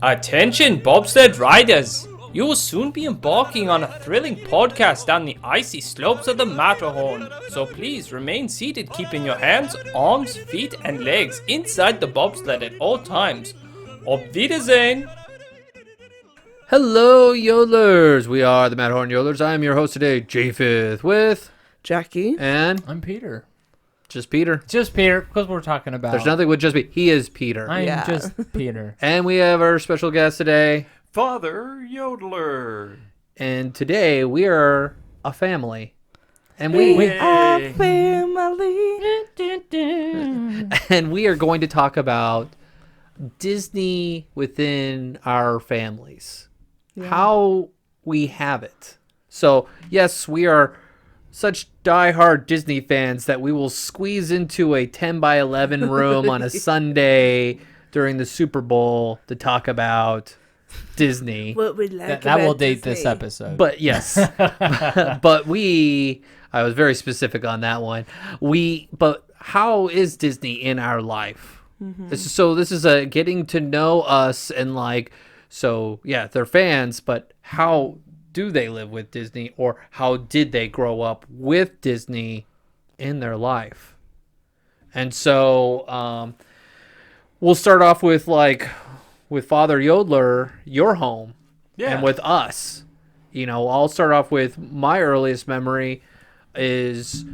Attention bobsled riders! You will soon be embarking on a thrilling podcast down the icy slopes of the Matterhorn. So please remain seated, keeping your hands, arms, feet, and legs inside the bobsled at all times. Auf Wiedersehen! Hello, yodelers! We are the Matterhorn Yodelers. I am your host today, Japheth, with Jackie. and I'm Peter. just Peter. Just Peter, because we're talking about. There's nothing with just me. He is Peter. I'm Yeah. just Peter. And we have our special guest today. Father Yodeler. And today we are a family. And we Our family. and we are going to talk about Disney within our families. How we have it. So, yes, we are such diehard Disney fans that we will squeeze into a 10 by 11 room on a Sunday during the Super Bowl to talk about Disney. What we like That will about date this Disney. episode. But yes, but I was very specific on that one. But how is Disney in our life? So this is a getting to know us and they're fans, but how do they live with Disney, or how did they grow up with Disney in their life? And so we'll start off with Father Yodeler, your home, Yeah. and with us. I'll start off with my earliest memory is,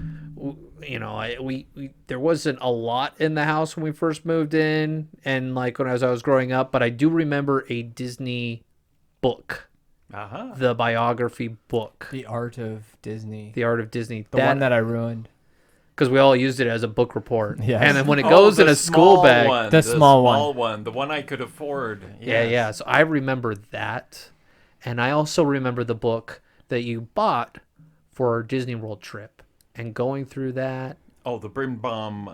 there wasn't a lot in the house when we first moved in, and when I was growing up, but I do remember a Disney book, the biography book, The Art of Disney. The Art of Disney, The one that I ruined. because we all used it as a book report. Yes. And then when it goes in a school bag, The small one, the one I could afford. yeah. So I remember that, and I also remember the book that you bought for our Disney World trip, and going through that. Oh, the Brimbaum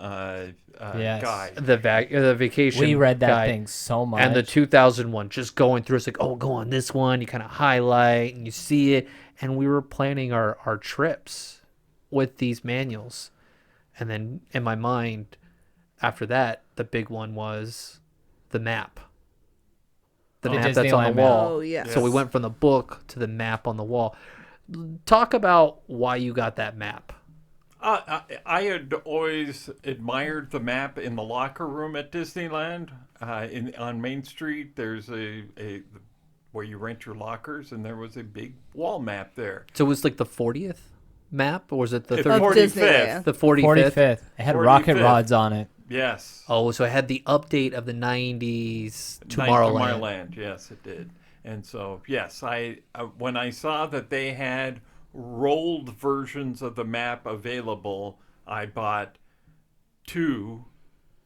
Yes. guide. The vacation. We read that guide, thing so much. and the 2001, just going through. It's go on this one. You kind of highlight and you see it, and we were planning our trips with these manuals, and then in my mind, after that, the big one was the map. The The map that's on the Disneyland map. wall. Oh, yes. So we went from the book to the map on the wall. Talk about why you got that map. I had always admired the map in the locker room at Disneyland. On Main Street, there's a where you rent your lockers, and there was a big wall map there. So it was the 40th map, or was it the The 30th? 45th. The 45th. 45th. It had rocket 45th. rods on it. Yes. Oh, so it had the update of the 90s Tomorrowland. Tomorrowland, yes, it did. And so, yes, I when I saw that they had rolled versions of the map available, I bought two,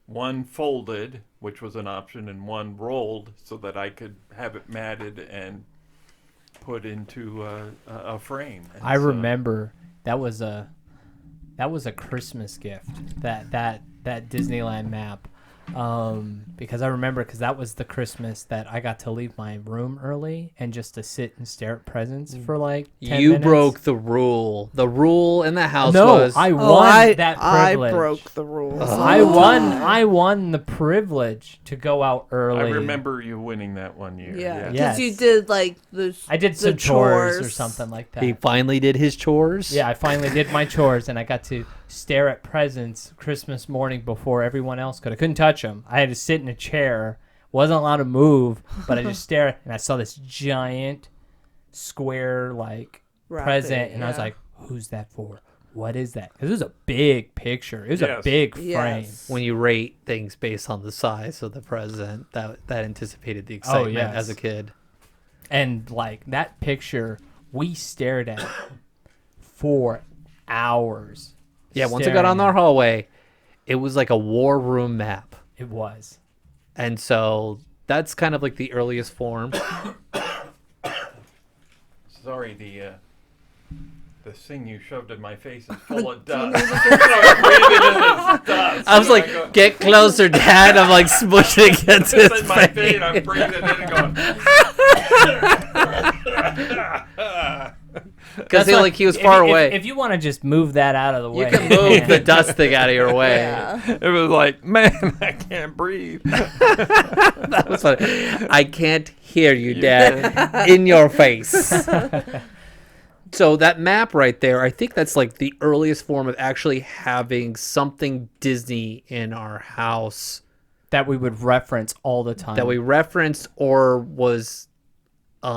one folded, which was an option, and one rolled, so that I could have it matted and put into a frame. And I so- remember that was a Christmas gift. That Disneyland map. Because that was the Christmas that I got to leave my room early and just to sit and stare at presents for 10 You minutes. broke the rule. The rule in the house No, was I won that I privilege. broke the rules. I won the privilege to go out early. I remember you winning that one year. Yeah, because Yes. you did I did the some chores or chores. something like that. he finally did his chores. Yeah, I finally did my chores, and I got to stare at presents Christmas morning before everyone else could. I couldn't touch them. I had to sit in a chair. Wasn't allowed to move, but I just stared, and I saw this giant square present, and I was like, "Who's that for? What is that?" Because it was a big picture. It was a Yes. big frame. Yes. When you rate things based on the size of the present, that anticipated the excitement yes. as a kid. And that picture, we stared at for hours. Yeah, once it got on our hallway, it was like a war room map. It was. And so that's kind of the earliest form. Sorry, the thing you shoved in my face is full of dust. I was like, get closer, Dad. I'm smushing against his It's in my face. vein. I'm breathing it in and going. because That's he was far away. If you want to just move that out of the way, you can move the dust thing out of your way. Yeah. It was like, man, I can't breathe. That was funny. I can't hear you, Dad, in your face. So that map right there, I think that's like the earliest form of actually having something Disney in our house that we would reference all the time. that we referenced or was It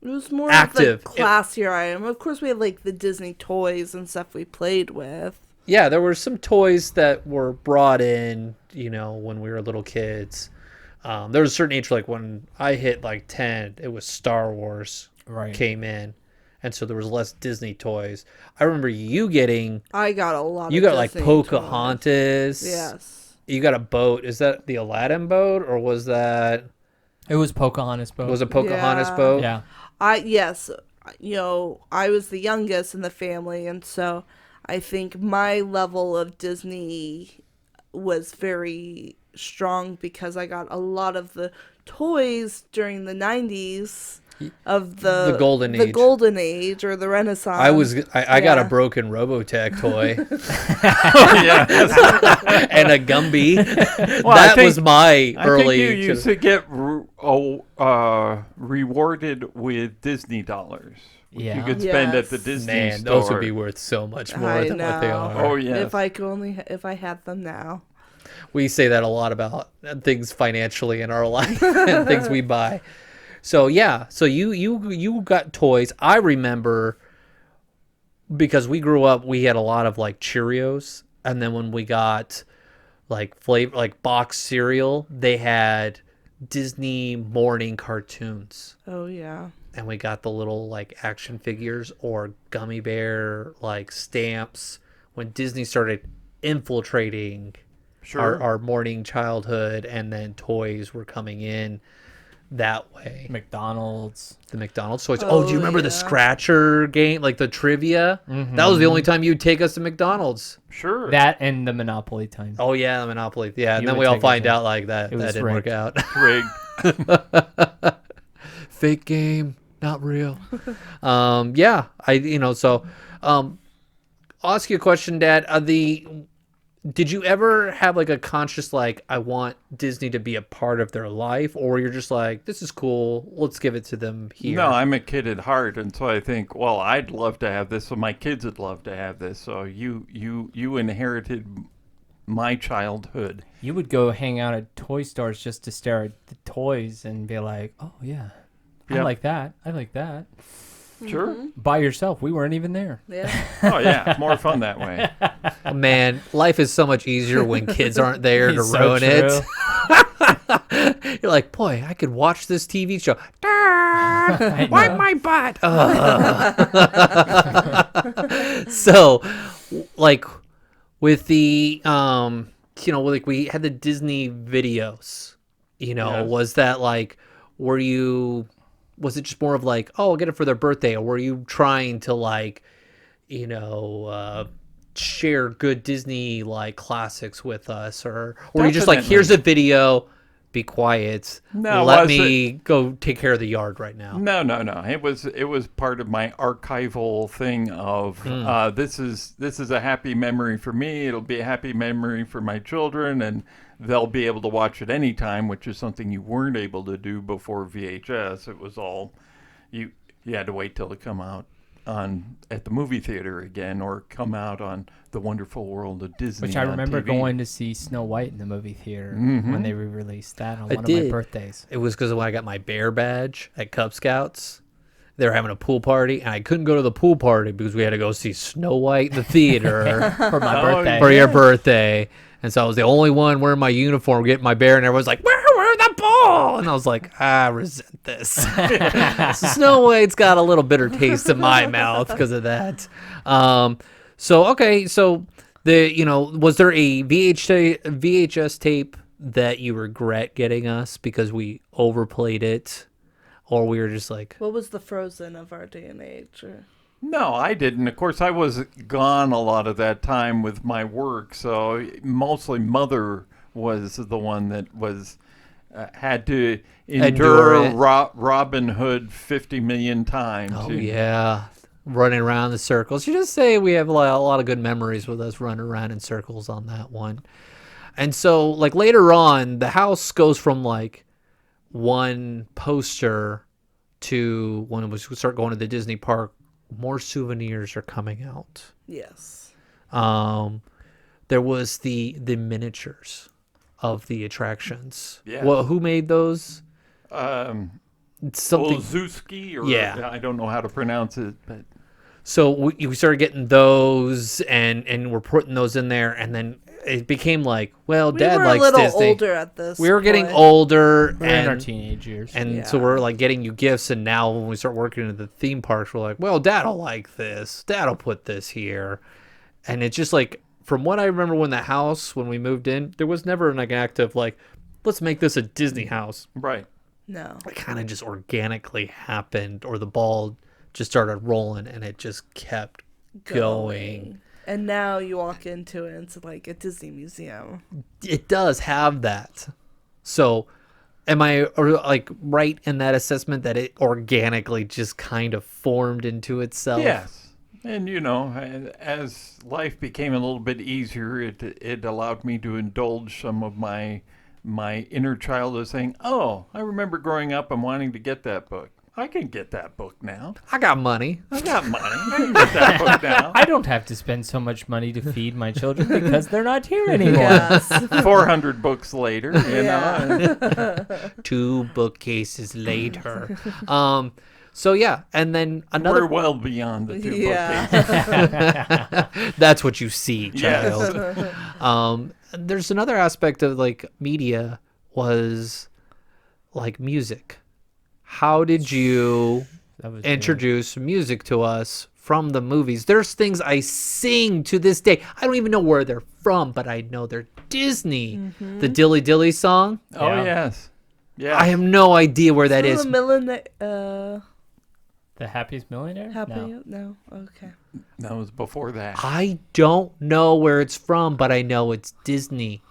was more active. of the classier item. Of course, we had like the Disney toys and stuff we played with. Yeah, there were some toys that were brought in, when we were little kids. There was a certain age, like when I hit like 10, it was Star Wars came in. And so there was less Disney toys. I remember you getting... I got a lot You of got like Disney Pocahontas. toys. Yes. You got a boat. Is that the Aladdin boat or was that... It was Pocahontas boat. Was a Pocahontas Yeah. boat? Yeah. Yes, I was the youngest in the family, and so I think my level of Disney was very strong because I got a lot of the toys during the 90s of the golden age. The golden age or the Renaissance. I got a Yeah. broken Robotech toy Yeah. and a Gumby. I That think- was my I early... think you used to get rewarded with Disney dollars. Which Yeah. you could spend at the Yes. Disney Man, store. those would be worth so much more I than what they know. are. Oh, yes. If I had them now. We say that a lot about things financially in our life and things we buy. So yeah, so you got toys. I remember because we grew up, we had a lot of like Cheerios, and then when we got like flavor, like box cereal, they had Disney morning cartoons, Oh yeah. and we got the little like action figures or gummy bear like stamps when Disney started infiltrating Sure. our morning childhood, and then toys were coming in that way. McDonald's. The McDonald's toys. Oh, do you remember the yeah. Scratcher game, like the trivia? That was the only time you'd take us to McDonald's. Sure. That and the Monopoly time. Oh yeah, the Monopoly. Yeah, and You then would we all take us find in. out like that It was didn't work rigged. out. Rigged. Fake game, not real. Yeah, I'll ask you a question, Dad. Did you ever have like a conscious like I want Disney to be a part of their life, or you're just like this is cool, let's give it to them here? No, I'm a kid at heart, and so I think, well, I'd love to have this, so my kids would love to have this. So you inherited my childhood. You would go hang out at toy stores just to stare at the toys and be like, oh, yeah, I Yep. like that. I like that. Sure. By yourself. We weren't even there. Yeah. Oh yeah, more fun that way. Man, life is so much easier when kids aren't there to It's so ruin true. it. You're like, boy, I could watch this TV show. I Wipe know. my butt. So, like, with the like we had the Disney videos. Yes. Was that like, was it just more of like, oh, I'll get it for their birthday, or were you trying to like, share good Disney like classics with us, or were you just like, Definitely. here's a video, be quiet, No, let was me go take care of the yard right now? No. It was part of my archival thing of this is a happy memory for me. It'll be a happy memory for my children, and they'll be able to watch it anytime, which is something you weren't able to do before VHS. It was all you had to wait till it come out at the movie theater again, or come out on The Wonderful World of Disney. Which I on remember TV. going to see Snow White in the movie theater when they re-released that on one of my did. birthdays. It was because when I got my bear badge at Cub Scouts, they were having a pool party, and I couldn't go to the pool party because we had to go see Snow White in the theater For my Oh, birthday. for your birthday. And so I was the only one wearing my uniform, getting my bear, and everyone's like, we're the pool! And I was like, I resent this. Snow White's got a little bitter taste in my mouth because of that. So was there a VHS tape that you regret getting us because we overplayed it, or we were just like, What was the Frozen of our day and age? Or... No, I didn't. Of course, I was gone a lot of that time with my work, so mostly Mother was the one that was had to Endure endure it. Robin Hood 50 million times. oh You- yeah, running around in circles. You just say we have a lot of good memories with us running around in circles on that one. And so, like, later on, the house goes from, like, one poster to when we start going to the Disney park, more souvenirs are coming out. Yes. There was the miniatures of the attractions. Yeah. Well, who made those? It's something. Olszewski, or Yeah. I don't know how to pronounce it, but So we started getting those, and we're putting those in there, and then it became like, well, We Dad were likes a little Disney. older at this. We were getting point. older, We're in our and teenage years. so Yeah. we're like getting you gifts, and now when we start working in the theme parks, we're like, well, Dad'll like this. Dad'll put this here, and it's just like, from what I remember when the house, when we moved in, there was never an act of like, let's make this a Disney house. right. No. It kind of just organically happened, or the ball just started rolling, and it just kept going. And now you walk into it, and it's like a Disney museum. It does have that. So, am I like right in that assessment that it organically just kind of formed into itself? Yes. And, as life became a little bit easier, it allowed me to indulge some of my inner child as saying, oh, I remember growing up and wanting to get that book. I can get that book now. I got money. I got money. I can get that book now. I don't have to spend so much money to feed my children because they're not here anymore. Yes. 400 books later, know. and 2 bookcases later. So yeah, and then we're another. well beyond the 2 Yeah. bookcases. That's what you see, Yes. child. There's another aspect of like media was like music. How did you That was introduce music to us from the movies? There's things I sing to this day. I don't even know where they're from, but I know they're Disney. The Dilly Dilly song. Oh, Yeah. yes. Yeah. I have no idea where that is. The Happiest Millionaire? Happy? No. No. Okay. That was before that. I don't know where it's from, but I know it's Disney.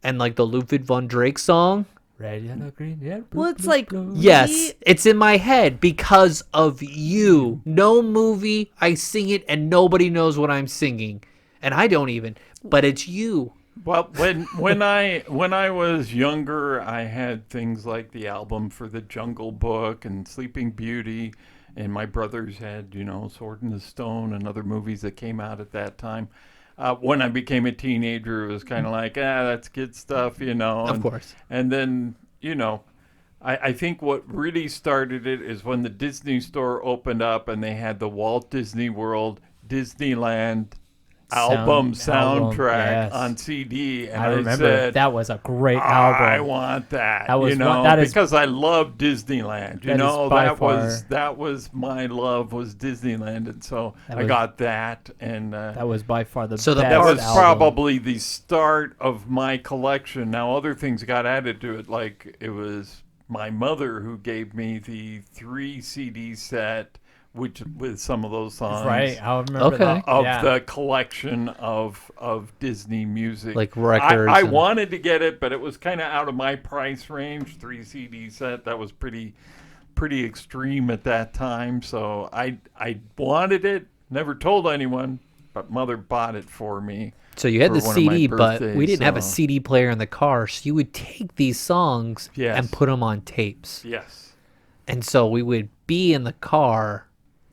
And like the Ludwig von Drake song. Red, yellow, green, yeah. blue, Well, it's blue, like blue. Yes, it's in my head because of you. No movie, I sing it and nobody knows what I'm singing. And I don't even, but it's you. Well, when I was younger, I had things like the album for The Jungle Book and Sleeping Beauty, and my brothers had, Sword in the Stone and other movies that came out at that time. When I became a teenager, it was kind of like, that's kid stuff, Of course. And then, I think what really started it is when the Disney store opened up and they had the Walt Disney World, Disneyland album soundtrack yes. on CD, and I remember said, that was a great album. I want that. That was that is- because I love Disneyland. That is by that was my love was Disneyland, and so That I was- got that, and That was by far the So the best that was album. probably the start of my collection. Now other things got added to it, like it was my mother who gave me the 3 CD set, which with some of those songs. Right, I remember Okay. that. Of yeah. the collection of Disney music, Like records I and- wanted to get it, but it was kind of out of my price range. 3 CD set, that was pretty extreme at that time. So I wanted it. Never told anyone, but Mother bought it for me. So you had for the one of my CD, but we birthdays, didn't have a so- CD player in the car. So you would take these songs Yes. and put them on tapes. Yes. And so we would be in the car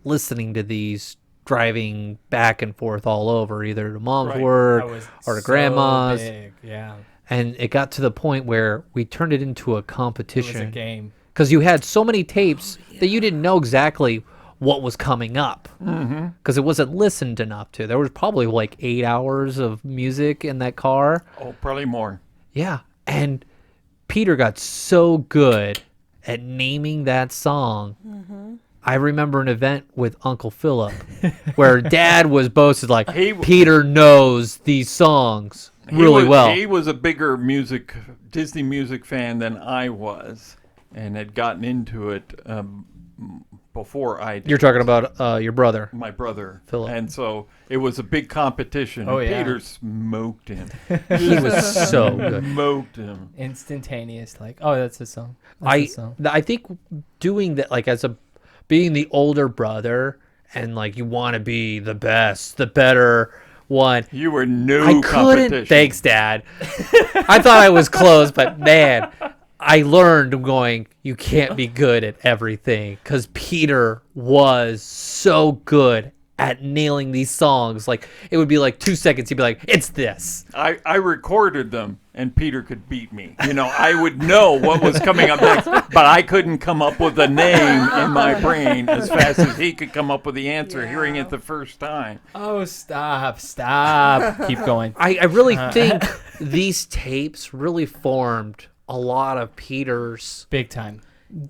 listening to these, driving back and forth all over, either to mom's Right. work That was or to so grandma's. big, yeah, And it got to the point where we turned it into a it was a competition. game. Because you had so many tapes that you didn't know exactly what was coming up. Because it wasn't listened enough to. There was probably like 8 hours of music in that car. Oh, probably more. Yeah. And Peter got so good at naming that song. I remember an event with Uncle Philip where Dad was boasted like, Peter knows these songs really well. He was a bigger Disney music fan than I was, and had gotten into it before I did. You're talking about your brother. My brother, Philip. And so it was a big competition. Oh, and yeah. Peter smoked him. He was so good. Smoked him. Instantaneous, like, oh, that's a song. That's a song. I think doing that, like being the older brother and like you want to be the best, the better one. You were no I couldn't. competition. Thanks, Dad. I thought I was close, but man, I learned going, you can't be good at everything, because Peter was so good at nailing these songs. Like, it would be like 2 seconds. He'd be like, it's this. I recorded them, and Peter could beat me. You know, I would know what was coming up next, but I couldn't come up with a name in my brain as fast as he could come up with the answer, hearing it the first time. Oh, stop. Keep going. I really think these tapes really formed a lot of Peter's Big time.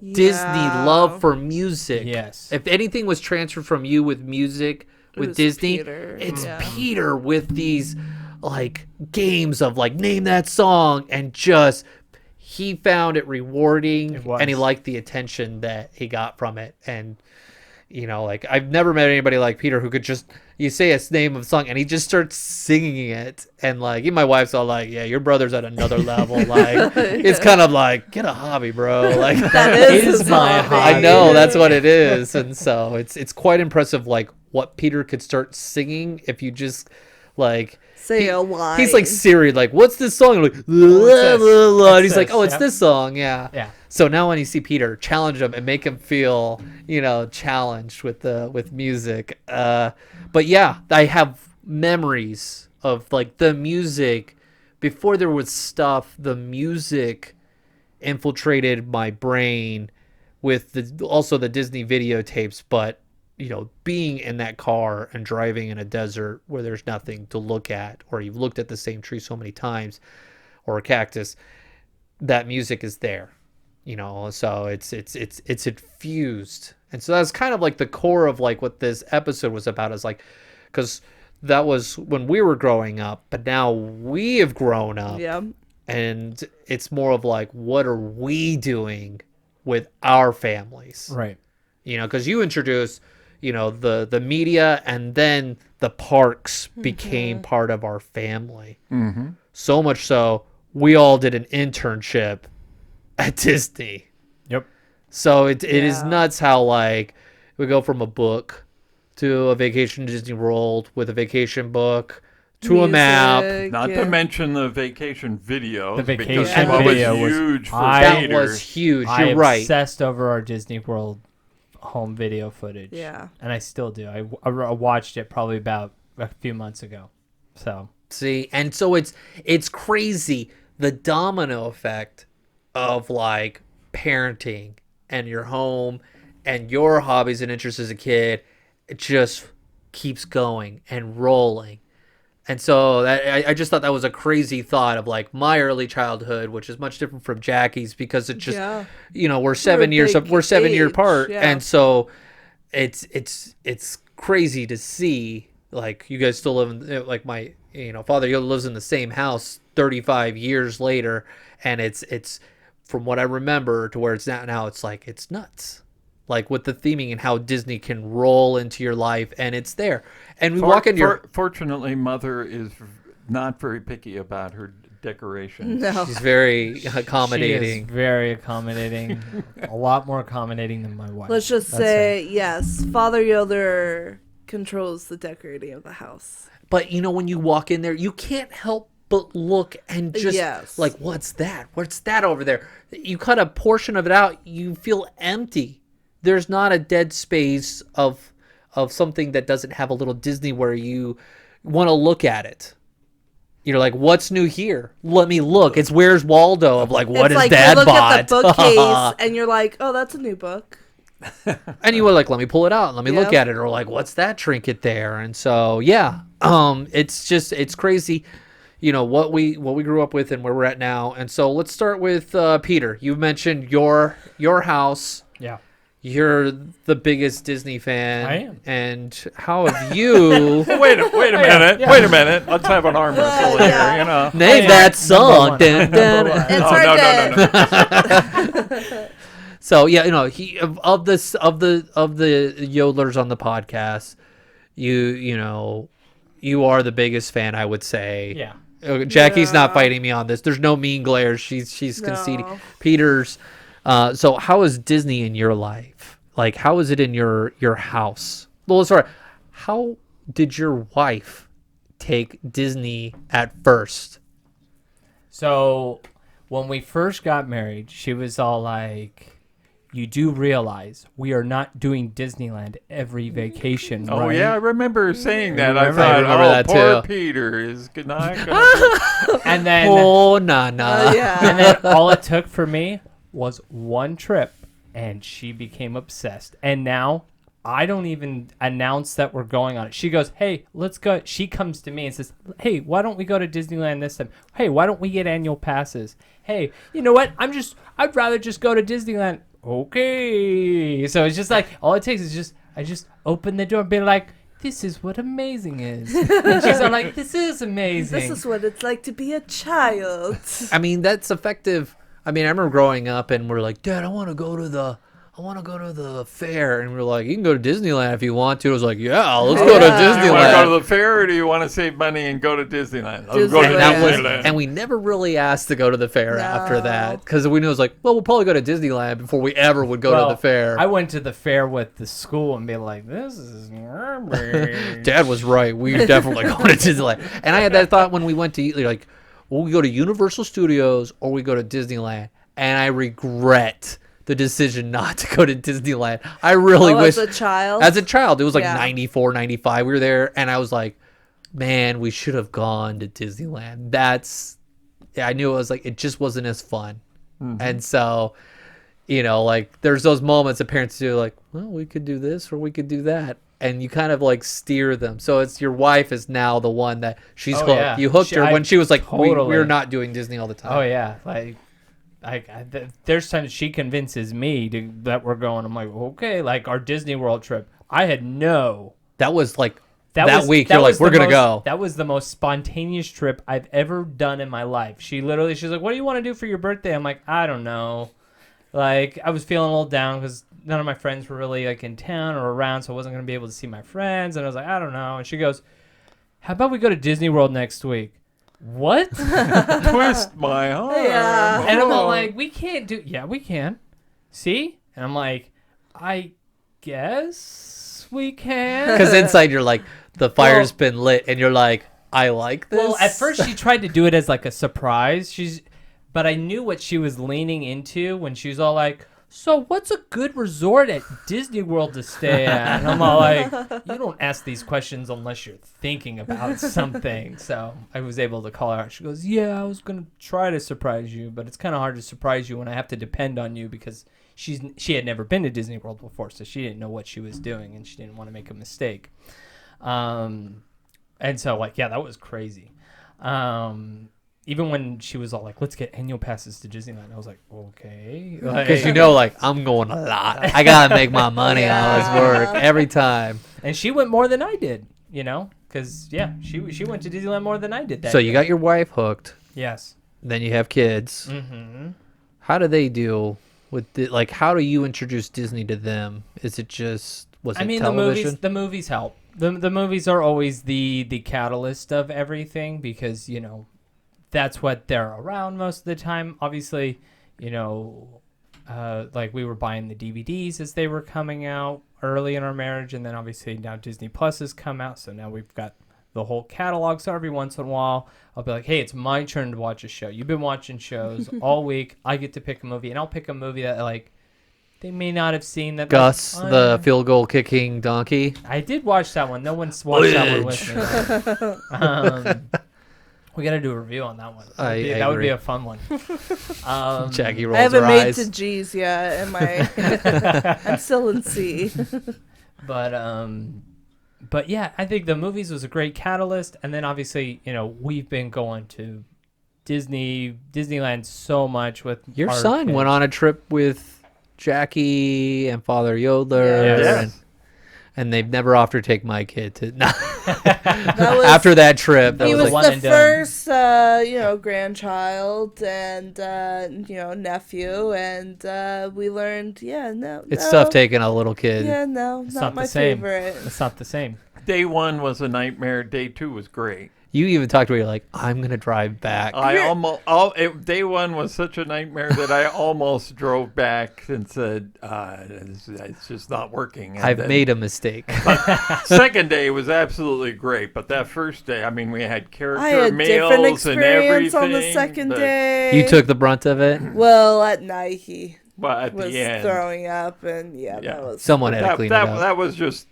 Disney Yeah. love for music. Yes. If anything was transferred from you with music, with was Disney, Peter. it's Yeah. Peter with these like games of like name that song, and just he found it rewarding, It was. and he liked the attention that he got from it. And you know, like I've never met anybody like Peter who could just, you say a name of a song and he just starts singing it. And like, even my wife's all like, yeah, your brother's at another level. Like, it's kind of like, get a hobby, bro. Like, That It is is his my hobby. I know that's what it is. And so it's quite impressive, like what Peter could start singing if you just like, Say a line. he's like Siri, like, what's this song? Like, this? and he's What's like, this? oh, it's Yep. this song. Yeah. Yeah. So now when you see Peter, challenge him and make him feel, you know, challenged with music. But yeah, I have memories of like the music before there was stuff. The music infiltrated my brain with also the Disney videotapes. But you know, being in that car and driving in a desert where there's nothing to look at, or you've looked at the same tree so many times, or a cactus, that music is there. You know, so it's infused. And so that's kind of like the core of like what this episode was about, is like, because that was when we were growing up, but now we have grown up. Yeah. And it's more of like, what are we doing with our families? Right. You know, because you introduced, you know, the media, and then the parks became part of our family. Mm-hmm. So much so, we all did an internship at Disney. Yep. So it is Yeah. nuts how like we go from a book to a vacation to Disney World with a vacation book to a map. Music, Not yeah. to mention the vacation video. The vacation because that video was was- huge for That Peter. was huge. I You're right. obsessed over our Disney World home video footage. Yeah. And I still do. I watched it probably about a few months ago. So See, and so it's crazy the domino effect of like parenting and your home and your hobbies and interests as a kid. It just keeps going and rolling. And so that I just thought that was a crazy thought of like my early childhood, which is much different from Jackie's, because it just, Yeah. you know, we're 7 years big we're 7 year age, apart, yeah. and so it's crazy to see like you guys still live in, like my, you know, father lives in the same house 35 years later, and it's from what I remember to where it's now it's like it's nuts. Like with the theming and how Disney can roll into your life, and it's there. And we walk in your. Fortunately, Mother is not very picky about her decorations. No. She's very she is accommodating. very accommodating. A lot more accommodating than my wife. Let's just That's say, yes, Father Yoder controls the decorating of the house. But you know, when you walk in there, you can't help but look and just Yes. like, what's that? What's that over there? You cut a portion of it out, you feel empty. There's not a dead space of something that doesn't have a little Disney where you want to look at it. You're like, what's new here? Let me look. It's Where's Waldo of like, what it's is like Dad you look bought? at the bookcase and you're like, oh, that's a new book. And you were like, let me pull it out and let me look Yep. at it, or like, what's that trinket there? And so yeah, it's crazy, you know, what we grew up with and where we're at now. And so let's start with Peter. You mentioned your house. Yeah. You're the biggest Disney fan. I am. And how have you Wait a minute. yeah. Wait a minute. Let's have an arm wrestle here. Yeah. You know. name am that number song? one. Dun, dun. Number one. It's Oh, right no. there. So yeah, you know, of the yodelers on the podcast, you know, you are the biggest fan, I would say. Yeah. Jackie's not Yeah. fighting me on this. There's no mean glares. She's conceding. No. Peter's. So how is Disney in your life? Like, how is it in your house? Well, sorry. How did your wife take Disney at first? So when we first got married, she was all like, "You do realize we are not doing Disneyland every vacation, Oh right?" yeah, I remember saying that. I remember thought, that poor too. Peter is not gonna. And then Oh, nah. Yeah. and then all it took for me was one trip, and she became obsessed. And now I don't even announce that we're going on it. She goes, "Hey, let's go." She comes to me and says, "Hey, why don't we go to Disneyland this time? Hey, why don't we get annual passes? Hey, you know what? I'd rather just go to Disneyland." Okay. So it's just like, all it takes is I just open the door and be like, "This is what amazing is." And she's all like, "This is amazing." This is what it's like to be a child. I mean, that's effective. I mean, I remember growing up and we're like, Dad, I want to go to the fair. And we're like, you can go to Disneyland if you want to. I was like, yeah, let's go to Yeah. You want to go to Disneyland. the fair, or do you want to save money and go to Disneyland? Let's go to Disneyland. That was, Disneyland. and we never really asked to go to the fair after No. that because we knew it was like, well, we'll probably go to Disneyland before we ever would go to the fair. I went to the fair with the school and be like, "This is garbage." Dad was right. We definitely going to Disneyland. And I had that thought when we went to like, well, we go to Universal Studios or we go to Disneyland. And I regret the decision not to go to Disneyland. I really wish. As a child? As a child, it was like Yeah. 94, 95. We were there, and I was like, man, we should have gone to Disneyland. I knew it was like, it just wasn't as fun. And so, like, there's those moments that parents do, like, well, we could do this or we could do that. And you kind of like steer them. So it's your wife is now the one that she's hooked. yeah. You hooked her when she was like, Totally. we're not doing Disney all the time. Oh yeah, there's times she convinces me that we're going. I'm like, okay, like our Disney World trip. I had That was like that week. You're like, we're gonna go. That was the most spontaneous trip I've ever done in my life. She's like, "What do you want to do for your birthday?" I'm like, "I don't know." Like, I was feeling a little down because none of my friends were really like in town or around, so I wasn't gonna be able to see my friends. And I was like, "I don't know." And she goes, "How about we go to Disney World next week?" What? Twist my arm. Yeah. And I'm all Oh. like, we can't do. Yeah, we can. See? And I'm like, I guess we can. Because inside you're like, the fire's been lit, and you're like, I like this. Well, at first she tried to do it as like a surprise. But I knew what she was leaning into when she was all like, "So what's a good resort at Disney World to stay at?" And I'm all like, "You don't ask these questions unless you're thinking about something." So I was able to call her out. She goes, "Yeah, I was going to try to surprise you, but it's kind of hard to surprise you when I have to depend on you because she had never been to Disney World before, so she didn't know what she was doing and she didn't want to make a mistake." And so like, yeah, that was crazy. Even when she was all like, "Let's get annual passes to Disneyland," I was like, "Okay." Because like, I'm going a lot. I gotta make my money on this work every time. And she went more than I did, because she went to Disneyland more than I did that So year. you got your wife hooked. Yes. Then you have kids. Mm-hmm. How do they deal with like? How do you introduce Disney to them? Is it just television? the movies help. The movies are always the catalyst of everything because that's what they're around most of the time. Obviously, like we were buying the DVDs as they were coming out early in our marriage, and then obviously now Disney Plus has come out, so now we've got the whole catalog. So every once in a while, I'll be like, "Hey, it's my turn to watch a show. You've been watching shows all week. I get to pick a movie, and I'll pick a movie that like they may not have seen that." Gus, like, the field goal kicking donkey. I did watch that one. No one's watched that one with me. We got to do a review on that one. That would be agree. a fun one. Jackie rolls I haven't her made eyes. to G's yet. I'm still in C. But yeah, I think the movies was a great catalyst, and then obviously we've been going to Disneyland so much with Your our son kids. went on a trip with Jackie and Father Yodeler, Yes. and they've never offered to take my kid to. That was, After that trip, that he was was like, one the and done. first, grandchild and nephew, and we learned, it's tough taking a little kid. Yeah, no, It's not not the my same. favorite. It's not the same. Day one was a nightmare. Day two was great. You even talked to me like, I'm gonna drive back. Day one was such a nightmare that I almost drove back and said, it's just not working. And I've then- made a mistake. Second day was absolutely great, but that first day, I mean, we had I character had different meals and experience everything. on the second but- day. You took the brunt of it. Well, at night he But at was the end, throwing up, and Yeah. that was Someone had to that, clean that, it up. that was just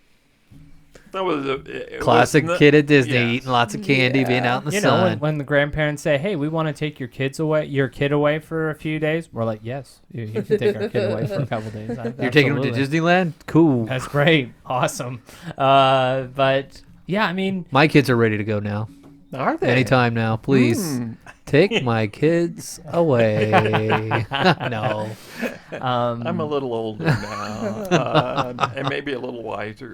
that was it Classic was kid at Disney, yeah. eating lots of candy, being Yeah. out in the You know, sun. when the grandparents say, "Hey, we want to take your kid away for a few days," we're like, "Yes, you can take our kid away for a couple days." You're taking them to Disneyland? Cool. That's great, awesome. But yeah, I mean, My kids are ready to go now. Are they? Anytime now, please. Take my kids away. No. I'm a little older now, and maybe a little wiser.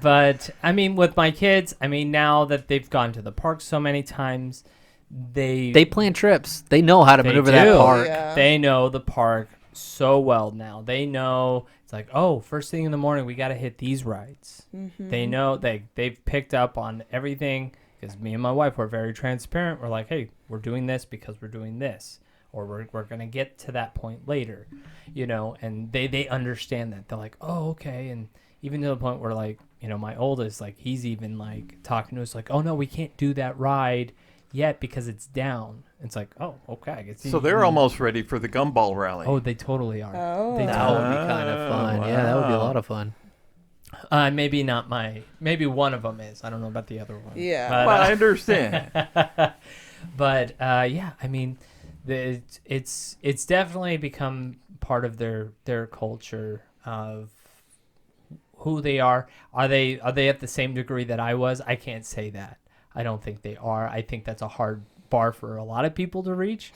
But I mean, with my kids, I mean, now that they've gone to the park so many times, They plan trips. They know how to They maneuver do. that park. Yeah. they know the park so well now. They know it's like, oh, first thing in the morning, we got to hit these rides. They know they've picked up on everything because me and my wife were very transparent. We're like, hey, we're doing this because we're doing this, or we're gonna get to that point later, you know. And they understand that. They're like, oh, okay. And even to the point where, like, you know, my oldest, like, he's even like talking to us like, oh no, we can't do that ride yet because it's down. It's like, oh, okay. I guess So they're almost ready for the Gumball Rally. Oh, they totally are. Oh. They That would totally. be kind of fun. Yeah, that would be a lot of fun. Maybe not maybe one of them is. I don't know about the other one. Yeah. But, well, I understand. but yeah, I mean, it's definitely become part of their culture of who they are. Are they at the same degree that I was? I can't say that. I don't think they are. I think that's a hard bar for a lot of people to reach.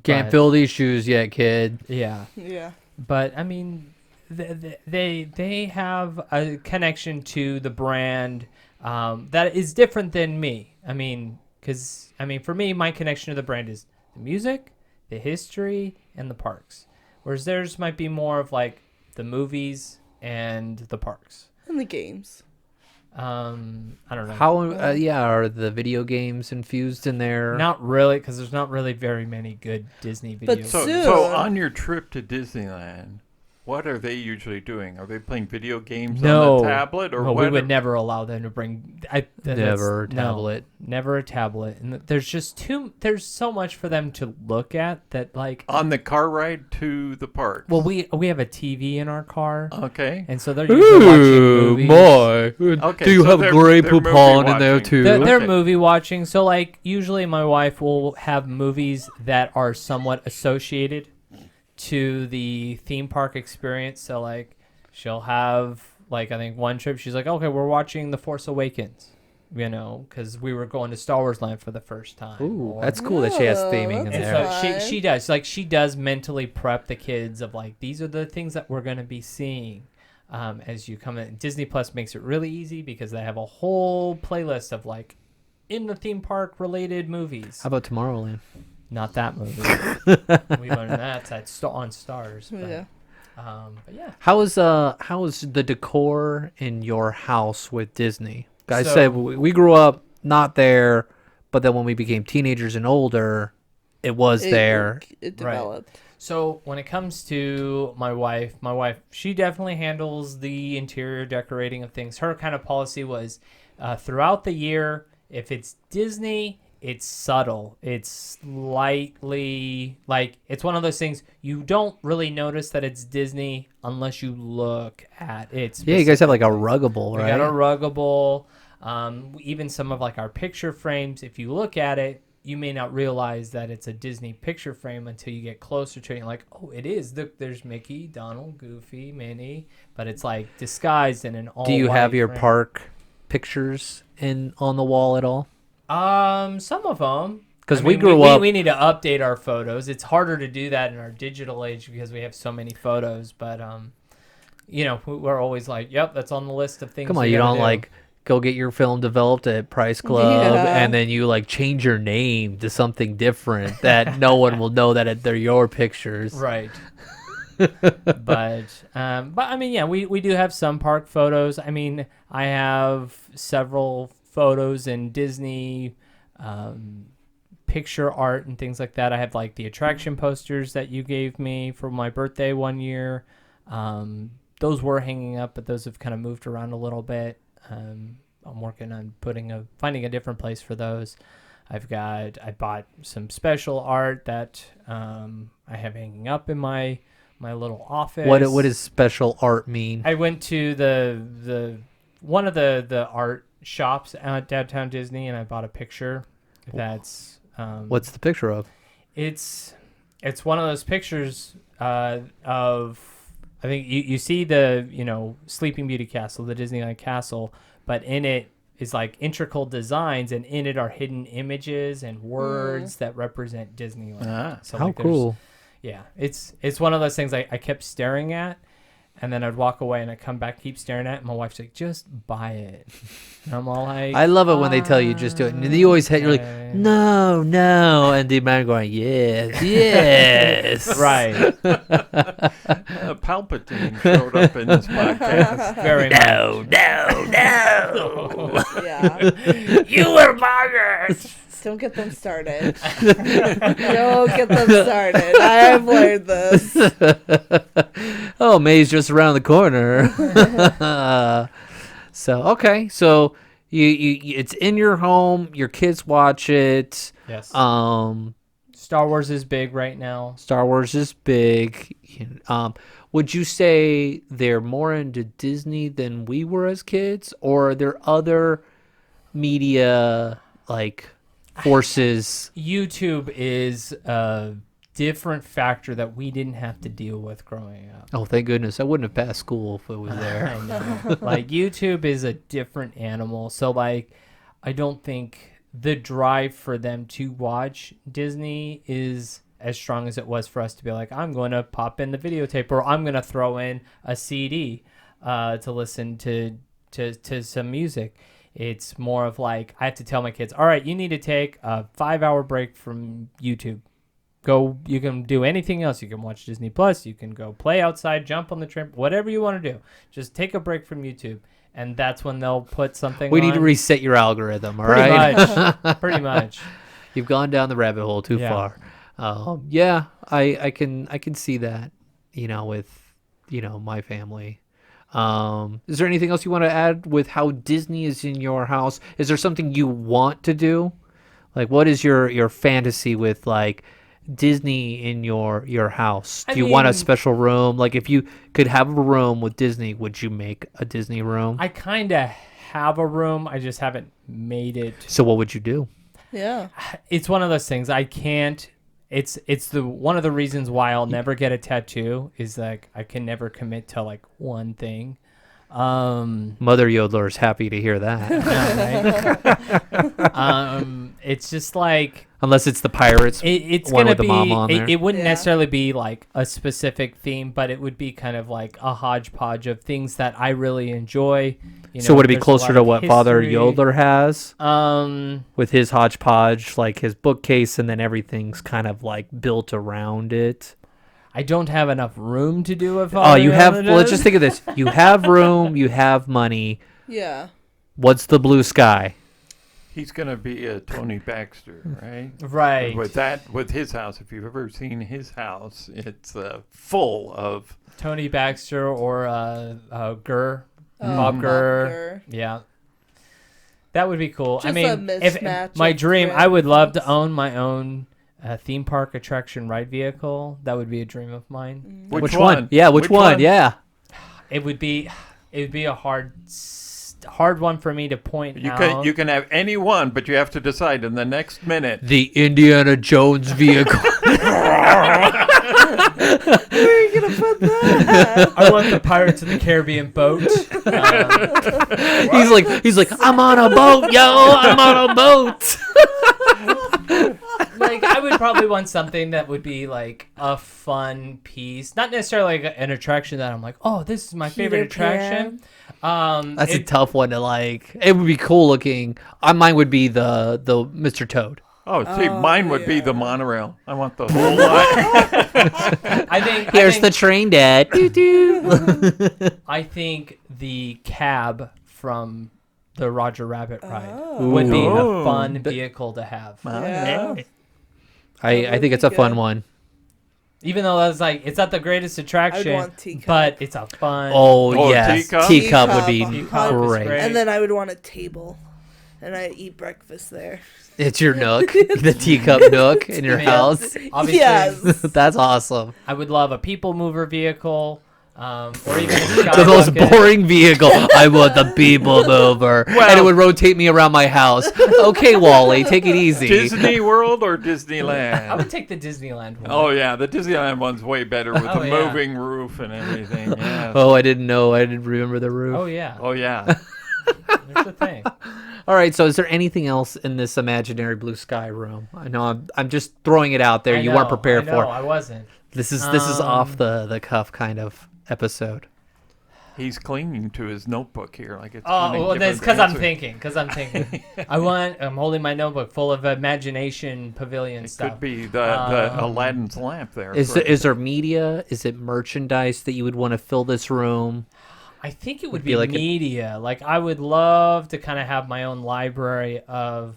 Can't but- fill these shoes yet, kid. Yeah. Yeah. But I mean, they have a connection to the brand that is different than me. I mean, because for me, my connection to the brand is the music, the history, and the parks. Whereas theirs might be more of like the movies and the parks. And the games. I don't know. How, are the video games infused in there? Not really, because there's not really very many good Disney But videos. So, Soon. so on your trip to Disneyland, what are they usually doing? Are they playing video games No. on the tablet, or No, what? we would never allow them to bring. Never a tablet. Never a tablet, and there's just there's so much for them to look at that, like. On the car ride to the park. Well, we have a TV in our car, Okay. and so they're usually watching movies. Okay, Do you so have they're- Grey they're movie Poupon in there watching. too? They're Okay. movie watching. So, like, usually my wife will have movies that are somewhat associated to the theme park experience. So, like, she'll have, like, I think one trip she's like, okay, we're watching The Force Awakens, you know, because we were going to Star Wars Land for the first time. Ooh, Or- that's cool that she has Oh, theming in that's there. fun. so she does, like, she does mentally prep the kids of, like, these are the things that we're going to be seeing as you come in. Disney Plus makes it really easy because they have a whole playlist of, like, in the theme park related movies. How about Tomorrowland? Not that movie. We learned that on Stars. But, Yeah. but yeah. How is the decor in your house with Disney? I So- said we grew up not there, but then when we became teenagers and older, it was there. It Right. developed. So when it comes to my wife, she definitely handles the interior decorating of things. Her kind of policy was throughout the year, if it's Disney, it's subtle. It's slightly, like, it's one of those things you don't really notice that it's Disney unless you look at it. Yeah, you guys have like a ruggable, We right? got a ruggable. Even some of like our picture frames, if you look at it, you may not realize that it's a Disney picture frame until you get closer to it. And you're like, oh, it is. Look, there's Mickey, Donald, Goofy, Minnie, but it's like disguised in an all. Do you have white your frame. park pictures on the wall at all? Some of them. 'Cause we grew we, up- We need to update our photos. It's harder to do that in our digital age because we have so many photos. But you know, we're always like, yep, that's on the list of things. Come on, we you gotta don't do. like go get your film developed at Price Club Yeah. and then you like change your name to something different that no one will know that they're your pictures. Right. But I mean, yeah, we do have some park photos. I mean, I have several photos in Disney picture art and things like that. I have like the attraction posters that you gave me for my birthday one year. Those were hanging up, but those have kind of moved around a little bit. I'm working on finding a different place for those. I bought some special art that I have hanging up in my little office. What does special art mean? I went to the one of the art shops at downtown Disney, and I bought a picture. That's What's the picture of? It's one of those pictures of, I think you see the Sleeping Beauty castle, the Disneyland castle, but in it is like integral designs, and in it are hidden images and words that represent Disneyland. So How like, there's- cool. Yeah, it's one of those things I kept staring at, and then I'd walk away and I'd come back, keep staring at it, and my wife's like, just buy it. And I'm all like, I love it when they tell you just do it. And you always hit, you're like, okay. no. And the man going, yes. Right. Palpatine showed up in this podcast. Very No. Yeah. You were fired. Don't get them started. Don't get them started. I've learned this. Oh, May's just around the corner. So you it's in your home. Your kids watch it. Yes. Um, Star Wars is big right now. Star Wars is big. Would you say they're more into Disney than we were as kids, or are there other media like forces? YouTube is a different factor that we didn't have to deal with growing up. Oh, thank goodness! I wouldn't have passed school if it was there. I know. Like, YouTube is a different animal. So, like, I don't think the drive for them to watch Disney is as strong as it was for us to be like, I'm going to pop in the videotape, or I'm going to throw in a CD to listen to some music. It's more of like, I have to tell my kids, all right, you need to take a 5-hour break from YouTube. You can do anything else. You can watch Disney Plus. You can go play outside, jump on the tramp, whatever you want to do. Just take a break from YouTube. And that's when they'll put something We on. need to reset your algorithm, all Pretty right? much. Pretty much. You've gone down the rabbit hole too Yeah. far. Yeah, I can see that, with, my family. Is there anything else you want to add with how Disney is in your house? Is there something you want to do? Like, what is your fantasy with, like, Disney in your house? Do you want a special room? Like, if you could have a room with Disney, would you make a Disney room? I kind of have a room. I just haven't made it. So what would you do? Yeah. It's one of those things I can't. It's one of the reasons why I'll never get a tattoo is like I can never commit to like one thing. Mother Yodeler is happy to hear that. It's just like Unless it's the Pirates it's one gonna with the be. mama on there. It wouldn't Yeah. necessarily be like a specific theme, but it would be kind of like a hodgepodge of things that I really enjoy. So would it be there's a closer lot to of what Father history. Yodeler has Um, with his hodgepodge, like his bookcase, and then everything's kind of like built around it? I don't have enough room to do it. Oh, you have. Let's just think of this: you have room, you have money. Yeah. What's the blue sky? He's going to be a Tony Baxter, right? Right. With his house, if you've ever seen his house, it's full of. Tony Baxter or Gurr. Oh, Bob Gurr. Gurr. Yeah. That would be cool. Just I a mean, if mismatch my of dream, I would love to things. own my own theme park attraction ride vehicle. That would be a dream of mine. Mm. Which one? Yeah, which one? Yeah. It would be a hard one for me to point You out. can have any one, but you have to decide in the next minute. The Indiana Jones vehicle. Where are you gonna put that? I want the Pirates of the Caribbean boat. he's like, I'm on a boat, yo. I'm on a boat. Like, I would probably want something that would be like a fun piece, not necessarily like an attraction that I'm like, oh, this is my favorite Peter attraction. That's a tough one to like. It would be cool looking. Mine would be the Mr. Toad. Oh, see, mine would be the monorail. I want the whole line. Here's the train, Dad. I think the cab from the Roger Rabbit ride would be a fun vehicle to have. Yeah. I think it's a fun one. Even though that's like it's not the greatest attraction, want teacup. but it's a fun. Oh yes, teacup? teacup would be Teacup is great. great. And then I would want a table, and I eat breakfast there. It's your nook, the teacup nook in your house. Obviously, Yes. That's awesome. I would love a people mover vehicle, or even a The most skyrocket. boring vehicle. I want the people mover, and it would rotate me around my house. Okay, Wally, take it easy. Disney World or I Disneyland? would take the Disneyland one. Oh yeah, the Disneyland one's way better with Oh, the yeah. moving roof and everything. Yeah. Oh, I didn't know. I didn't remember the roof. Oh yeah, Oh yeah. there's the thing. All right. So, is there anything else in this imaginary blue sky room? I know I'm just throwing it out there. I You know, weren't prepared I know, for. I wasn't. This is off the cuff kind of episode. He's clinging to his notebook here, like it's. Oh, gonna well, give that's us because I'm answer. thinking. I'm holding my notebook full of imagination pavilion It stuff. could be the Aladdin's lamp there. Is there media? Is it merchandise that you would want to fill this room? I think it would be be like a- media. Like I would love to kind of have my own library of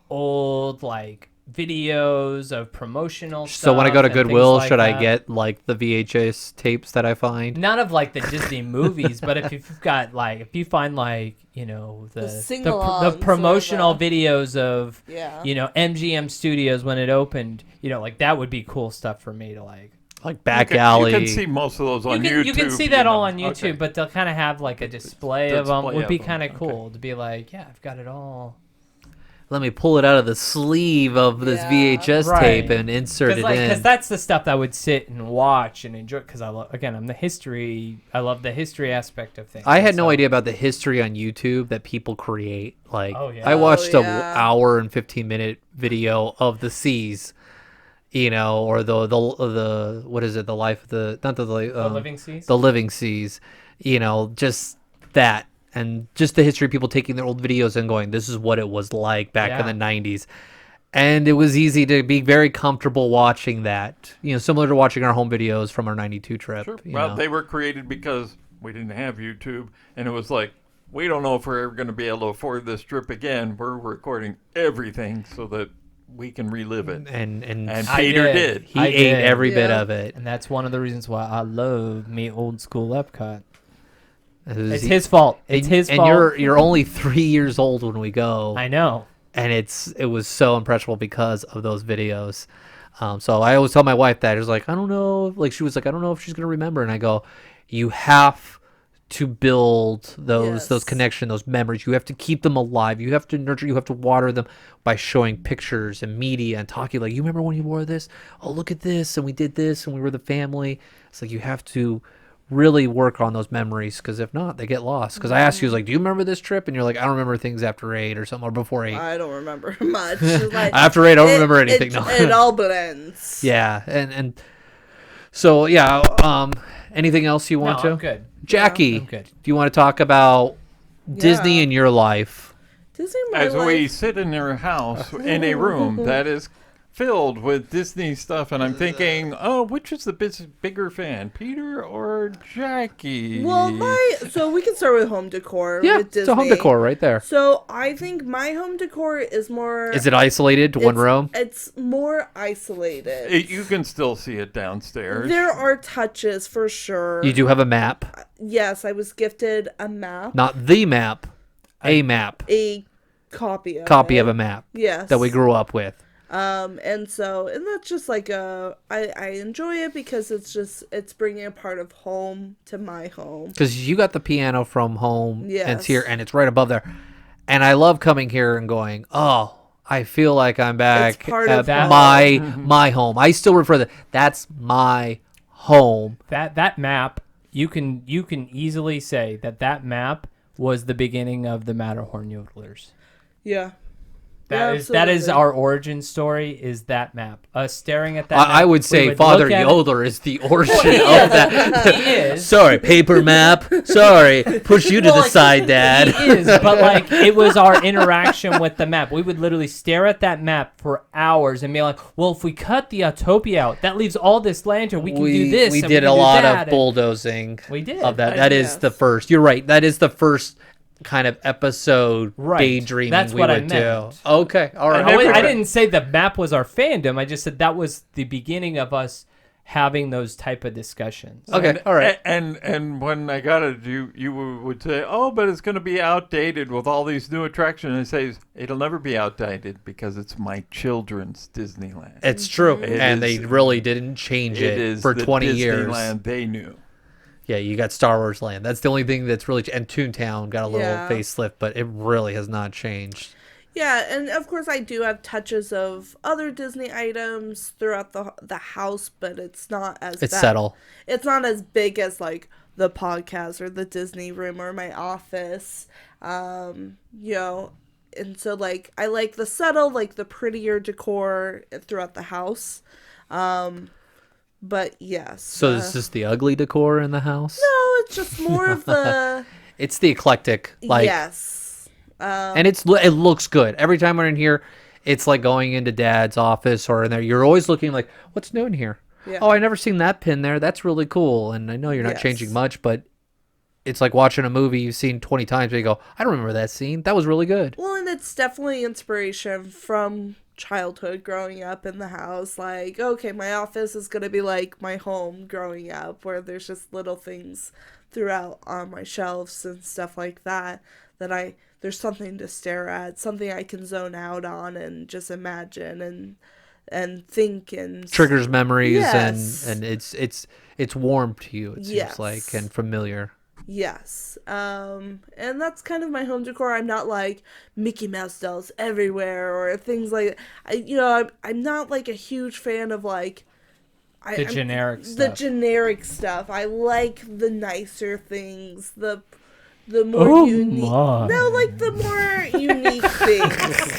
old like videos of promotional stuff. So when I go to and things Goodwill, like should I that. get like the VHS tapes that I find? Not of like the Disney movies, but if you've got like if you find like the sing-alongs or promotional the- videos of Yeah. MGM Studios when it opened, like that would be cool stuff for me to like. Like back you alley. You can see most of those on YouTube. You can see that all on YouTube, Okay. but they'll kind of have like a display of them. Display Would of be them, kind of okay. cool to be like, yeah, I've got it all. Let me pull it out of the sleeve of this Yeah. VHS Right. tape and insert it in. Because that's the stuff that I would sit and watch and enjoy. Because I love the history aspect of things. I had And no so- idea about the history on YouTube that people create. Like, Oh, yeah. I watched Oh, a yeah. hour and 15-minute video of the seas, or the what is it? The life of the not the Living Seas? the living seas. Just that. And just the history of people taking their old videos and going, this is what it was like back in Yeah. the 90s. And it was easy to be very comfortable watching that. Similar to watching our home videos from our 92 trip. Sure. you Well, know. they were created because we didn't have YouTube, and it was like, we don't know if we're ever going to be able to afford this trip again. We're recording everything so that we can relive it. and And I Peter did. he I ate did. every bit Yeah. of it. And that's one of the reasons why I love me old school Epcot. It was- It's his fault. It's his and fault. you're only 3 years old when we go, I know. and it was so impressionable because of those videos. So I always tell my wife that. It's like, I don't know, like she was like, I don't know if she's gonna remember, and I go, you have to build those Yes. connections, those memories. You have to keep them alive. You have to nurture. You have to water them by showing pictures and media and talking. Like, you remember when you wore this? Oh, look at this, and we did this, and we were the family. It's like you have to really work on those memories, because if not, they get lost. Because I asked you, like, do you remember this trip? And you're like, I don't remember things after 8 or something, or before 8. I don't remember much. Like, After 8, I don't remember anything. No. It all blends. Yeah, and so yeah. Anything else you want No, to? I'm good. Jackie, I'm good. do you want to talk about Disney Yeah. in your life? Disney my As we life. sit in their house in a room that is filled with Disney stuff, and I'm thinking, oh, which is the bigger fan, Peter or Jackie? Well, so we can start with home decor. Yeah, with Disney. it's a home decor right there. So I think my home decor is more. Is it isolated to one it's- room? It's more isolated. You can still see it downstairs. There are touches for sure. You do have a map, Yes, I was gifted a map, not the map, a map, a copy copy it. of a map Yes. that we grew up with. And that's just like I enjoy it because it's bringing a part of home to my home. Because you got the piano from home, and it's Yes. here, and it's right above there. And I love coming here and going, oh, I feel like I'm back part at of home. my home. I still refer to that's my home. That map, you can easily say that map was the beginning of the Matterhorn Yodelers. Yeah. That is Absolutely. our origin story. Is that map? Us staring at that. map, I would we say Father look at it- Yoder is the origin He of that. He is. Sorry, paper map. Sorry, push you to Well, the like, side, Dad. He is, but like it was our interaction with the map. We would literally stare at that map for hours and be like, "Well, if we cut the Autopia out, that leaves all this land, or we can do this." We and did can a do lot that," of and- bulldozing. We did. Of that. That is Yes. the first. You're right. That is the first kind of episode Right. daydreaming That's we what I would do. meant. Okay, all right. I didn't say the map was our fandom. I just said that was the beginning of us having those type of discussions. Okay, all right. And when I got it, you would say, "Oh, but it's going to be outdated with all these new attractions." And I say, "It'll never be outdated because it's my children's Disneyland. It's true, It and is- they really didn't change It it is for the 20 years. Disneyland they knew." Yeah, you got Star Wars Land. That's the only thing that's really and Toontown got a little Yeah. facelift, but it really has not changed. Yeah, and of course I do have touches of other Disney items throughout the house, but it's not as It's bad. settle. It's not as big as like the podcast or the Disney room or my office. You know, and so like I like the subtle, like the prettier decor throughout the house. But yes. So is this the ugly decor in the house? no, it's just more of the It's the eclectic, like, yes. and it looks good every time we're in here. It's like going into Dad's office or in there. You're always looking like, what's new in here? Yeah. Oh, I never seen that pin there. That's really cool. And I know you're not Yes. changing much, but it's like watching a movie you've seen 20 times. But you go, I don't remember that scene. That was really good. Well, and it's definitely inspiration from childhood growing up in the house. Like, okay, my office is going to be like my home growing up, where there's just little things throughout on my shelves and stuff like that, there's something to stare at, something I can zone out on and just imagine and think and Triggers memories Yes. and it's warm to you. It seems Yes. like and familiar. Yes. And that's kind of my home decor. I'm not like Mickey Mouse dolls everywhere or things like I'm not like a huge fan of like The generic The stuff. generic stuff. I like the nicer things, the more unique. my. No, like the more unique things.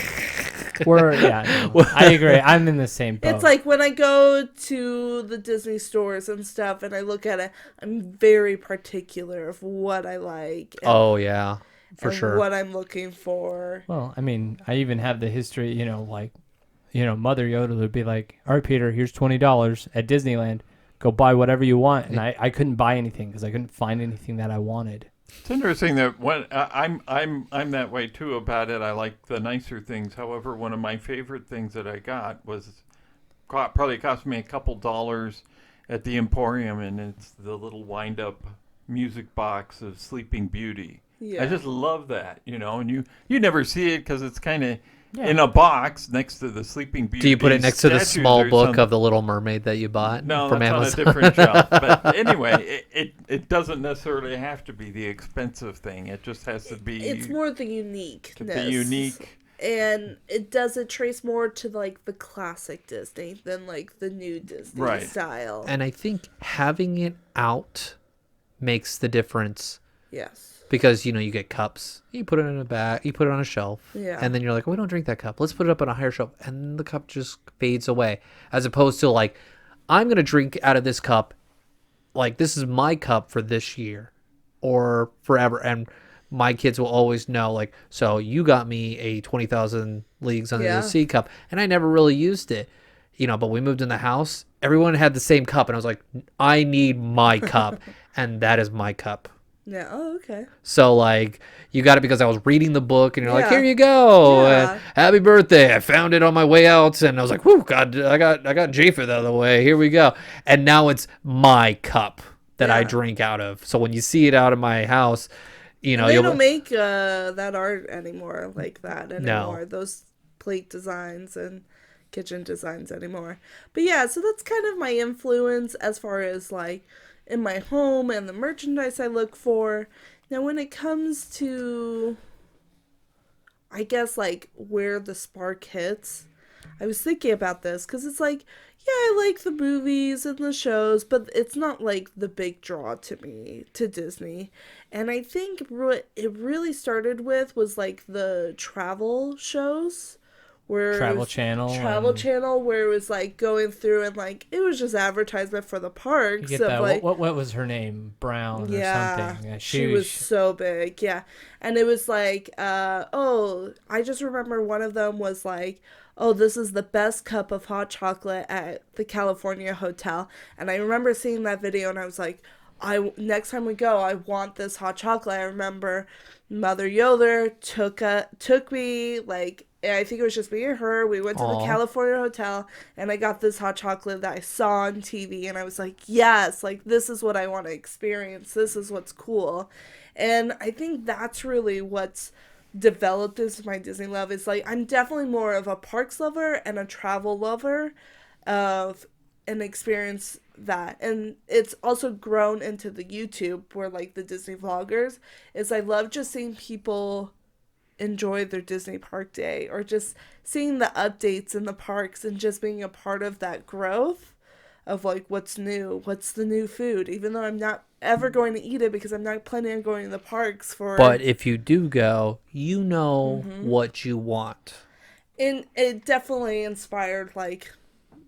I agree. I'm in the same boat. It's like when I go to the Disney stores and stuff and I look at it, I'm very particular of what I like and, Oh yeah, for and sure. what I'm looking for. Well, I mean, I even have the history, Mother Yoda would be like, all right, Peter, here's $20 at Disneyland. Go buy whatever you want. And I couldn't buy anything because I couldn't find anything that I wanted. It's interesting that when I'm that way too about it. I like the nicer things. However, one of my favorite things that I got was probably cost me a couple dollars at the Emporium, and it's the little wind-up music box of Sleeping Beauty. Yeah. I just love that, and you never see it because it's kind of Yeah. in a box next to the Sleeping Beauty. Do you put it next to the statues small or book something. of the Little Mermaid that you bought No, from that's Amazon? on a different shelf. But anyway, it doesn't necessarily have to be the expensive thing. It just has to be It's more the uniqueness. unique. And it doesn't trace more to like the classic Disney than like the new Disney Right. style. And I think having it out makes the difference Yes. because you get cups, you put it in a bag, you put it on a shelf, Yeah. and then you're like, we don't drink that cup. Let's put it up on a higher shelf, and the cup just fades away. As opposed to like, I'm gonna drink out of this cup, like this is my cup for this year, or forever, and my kids will always know like, so you got me a 20,000 Leagues Under Yeah. the Sea cup, and I never really used it. But we moved in the house, everyone had the same cup, and I was like, I need my cup, and that is my cup. Yeah. Oh, okay. So like you got it because I was reading the book and you're like, Yeah. here you go, Yeah. and happy birthday. I found it on my way out and I was like, whoo, God, I got Japheth out of the way. Here we go. And now it's my cup that I Yeah. drink out of. So when you see it out of my house, They you'll don't make that art anymore like that anymore. No. Those plate designs and kitchen designs anymore. But yeah, so that's kind of my influence as far as like in my home and the merchandise I look for. Now when it comes to I guess like where the spark hits, I was thinking about this because it's like, yeah, I like the movies and the shows, but it's not like the big draw to me, to Disney. And I think what it really started with was like the travel shows where it Travel was Channel. where it was like going through and like it was just advertisement for the You parks get of that. like What was her name? Brown or yeah, something. Yeah, she was so big. Yeah. And it was like, I just remember one of them was like, oh, this is the best cup of hot chocolate at the California Hotel. And I remember seeing that video and I was like, next time we go, I want this hot chocolate. I remember Mother Yoder took me, like, I think it was just me and her. We went to the Aw. California Hotel and I got this hot chocolate that I saw on TV and I was like, yes, like this is what I want to experience. This is what's cool. And I think that's really what's developed as my Disney love. Is like I'm definitely more of a parks lover and a travel lover of an experience that. And it's also grown into the YouTube where like the Disney vloggers is I love just seeing people enjoy their Disney park day or just seeing the updates in the parks and just being a part of that growth of like what's new, what's the new food, even though I'm not ever going to eat it because I'm not planning on going to the parks for. But if you do go, you know what you want. And it definitely inspired like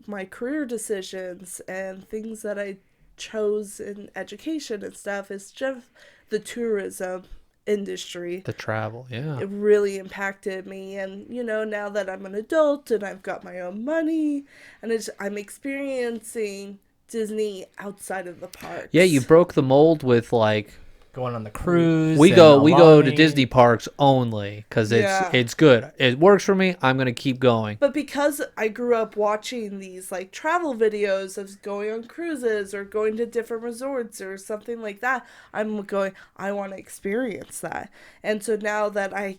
my career decisions and things that I chose in education and stuff. It's just the tourism industry. The travel, yeah. It really impacted me. And you know, now that I'm an adult and I've got my own money and I'm experiencing Disney outside of the parks. Yeah, you broke the mold with like Going on the cruise. we and go to Aulani. Disney parks only because Yeah. it's good. It works for me. I'm gonna keep going. But because I grew up watching these like travel videos of going on cruises or going to different resorts or something like that, I'm going, I want to experience that. And so now that I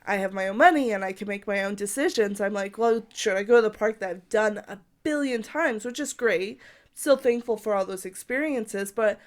have my own money and I can make my own decisions, I'm like, well, should I go to the park that I've done a billion times, which is great. Still thankful for all those experiences, but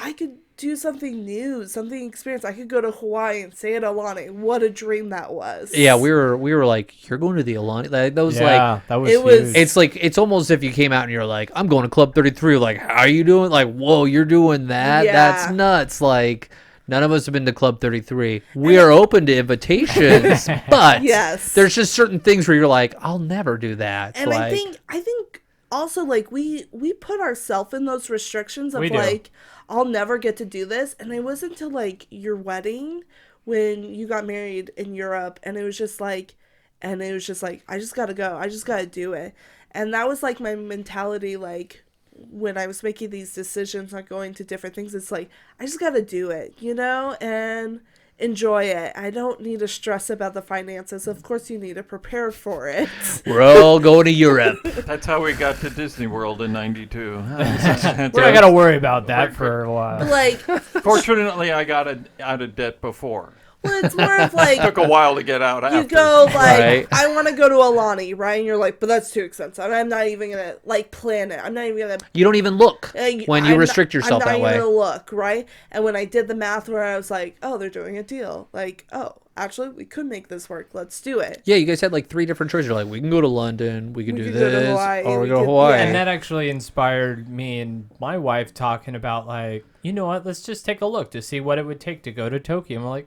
I could do something new, something experience. I could go to Hawaii and stay at Aulani. What a dream that was. Yeah, we were like, you're going to the Alani. Like, that was Yeah, like, that was it was- huge. it's like it's almost if you came out and you're like, I'm going to Club 33. Like, how are you doing? Like, whoa, you're doing that? Yeah. That's nuts. Like, none of us have been to Club 33. We are open to invitations, but Yes. there's just certain things where you're like, I'll never do that. And like, I think also like we put ourselves in those restrictions of We do. like I'll never get to do this. And it wasn't until like your wedding when you got married in Europe and it was just like I just gotta go. I just gotta do it. And that was like my mentality like when I was making these decisions on going to different things. It's like I just gotta do it, you know, and enjoy it. I don't need to stress about the finances. Of course you need to prepare for it. we're all going to Europe. That's how we got to Disney World in '92. We're not gonna worry about that for a while. Like, Fortunately, I got out of debt before. well, it's more of like Took a while to get out after. you go like Right. I want to go to Alani, right? And you're like, but that's too expensive. I'm not even gonna like plan it. I'm not even gonna. You don't even look when you I'm restrict not, yourself I'm that not way. even gonna look, right? And when I did the math, where I was like, oh, they're doing a deal. Like, oh, actually, we could make this work. Let's do it. Yeah, you guys had like 3 different choices. You're like, we can go to London, we can We do could go to this, Hawaii, or we we go to could- Hawaii. yeah. And that actually inspired me and my wife talking about like, you know what, let's just take a look to see what it would take to go to Tokyo. And we're like,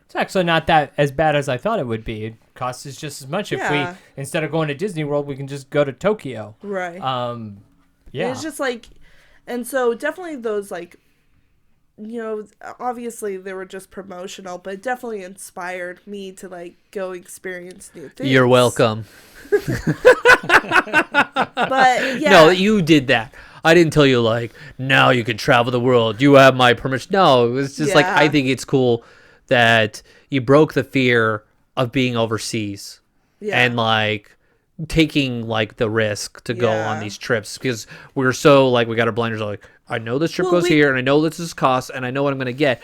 it's actually not that as bad as I thought it would be. It costs us just as much if Yeah. we, instead of going to Disney World, we can just go to Tokyo. Right. Yeah. It's just like, and so definitely those like, you know, obviously they were just promotional, but it definitely inspired me to like go experience new things. You're welcome. But yeah, No, you did that. I didn't tell you like, now you can travel the world. You have my permission. No, it was just like, Yeah. I think it's cool that you broke the fear of being overseas yeah. and like taking like the risk to go on Yeah. these trips because we're so like, we got our blinders on, like, I know this trip Well, goes we- here and I know this is cost and I know what I'm going to get.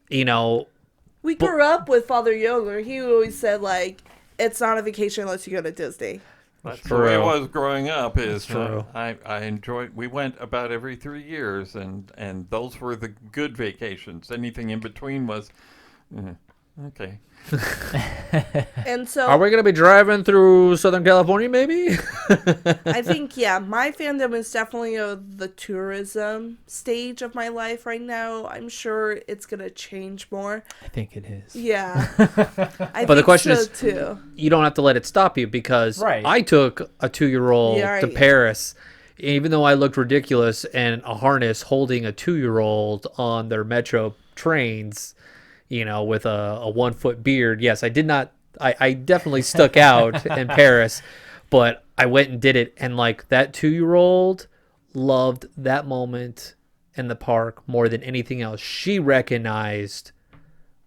You know, We grew up with Father Yoder. He always said like, it's not a vacation unless you go to Disney. That's the way it True. was growing up. Is true. I enjoyed. We went about every 3 years, and those were the good vacations. Anything in between was, Okay. And so Are we gonna be driving through Southern California? Maybe. I think, yeah, my fandom is definitely the tourism stage of my life right now. I'm sure it's going to change more. I think it is. Yeah. I But the think question so, is, too. You don't have to let it stop you because Right. I took a 2-year-old Yeah, to right. Paris, even though I looked ridiculous in a harness holding a 2-year-old on their metro trains, with a 1-foot beard. Yes, I did not. I definitely stuck out in Paris, but I went and did it, and like that 2-year-old loved that moment in the park more than anything else. She recognized,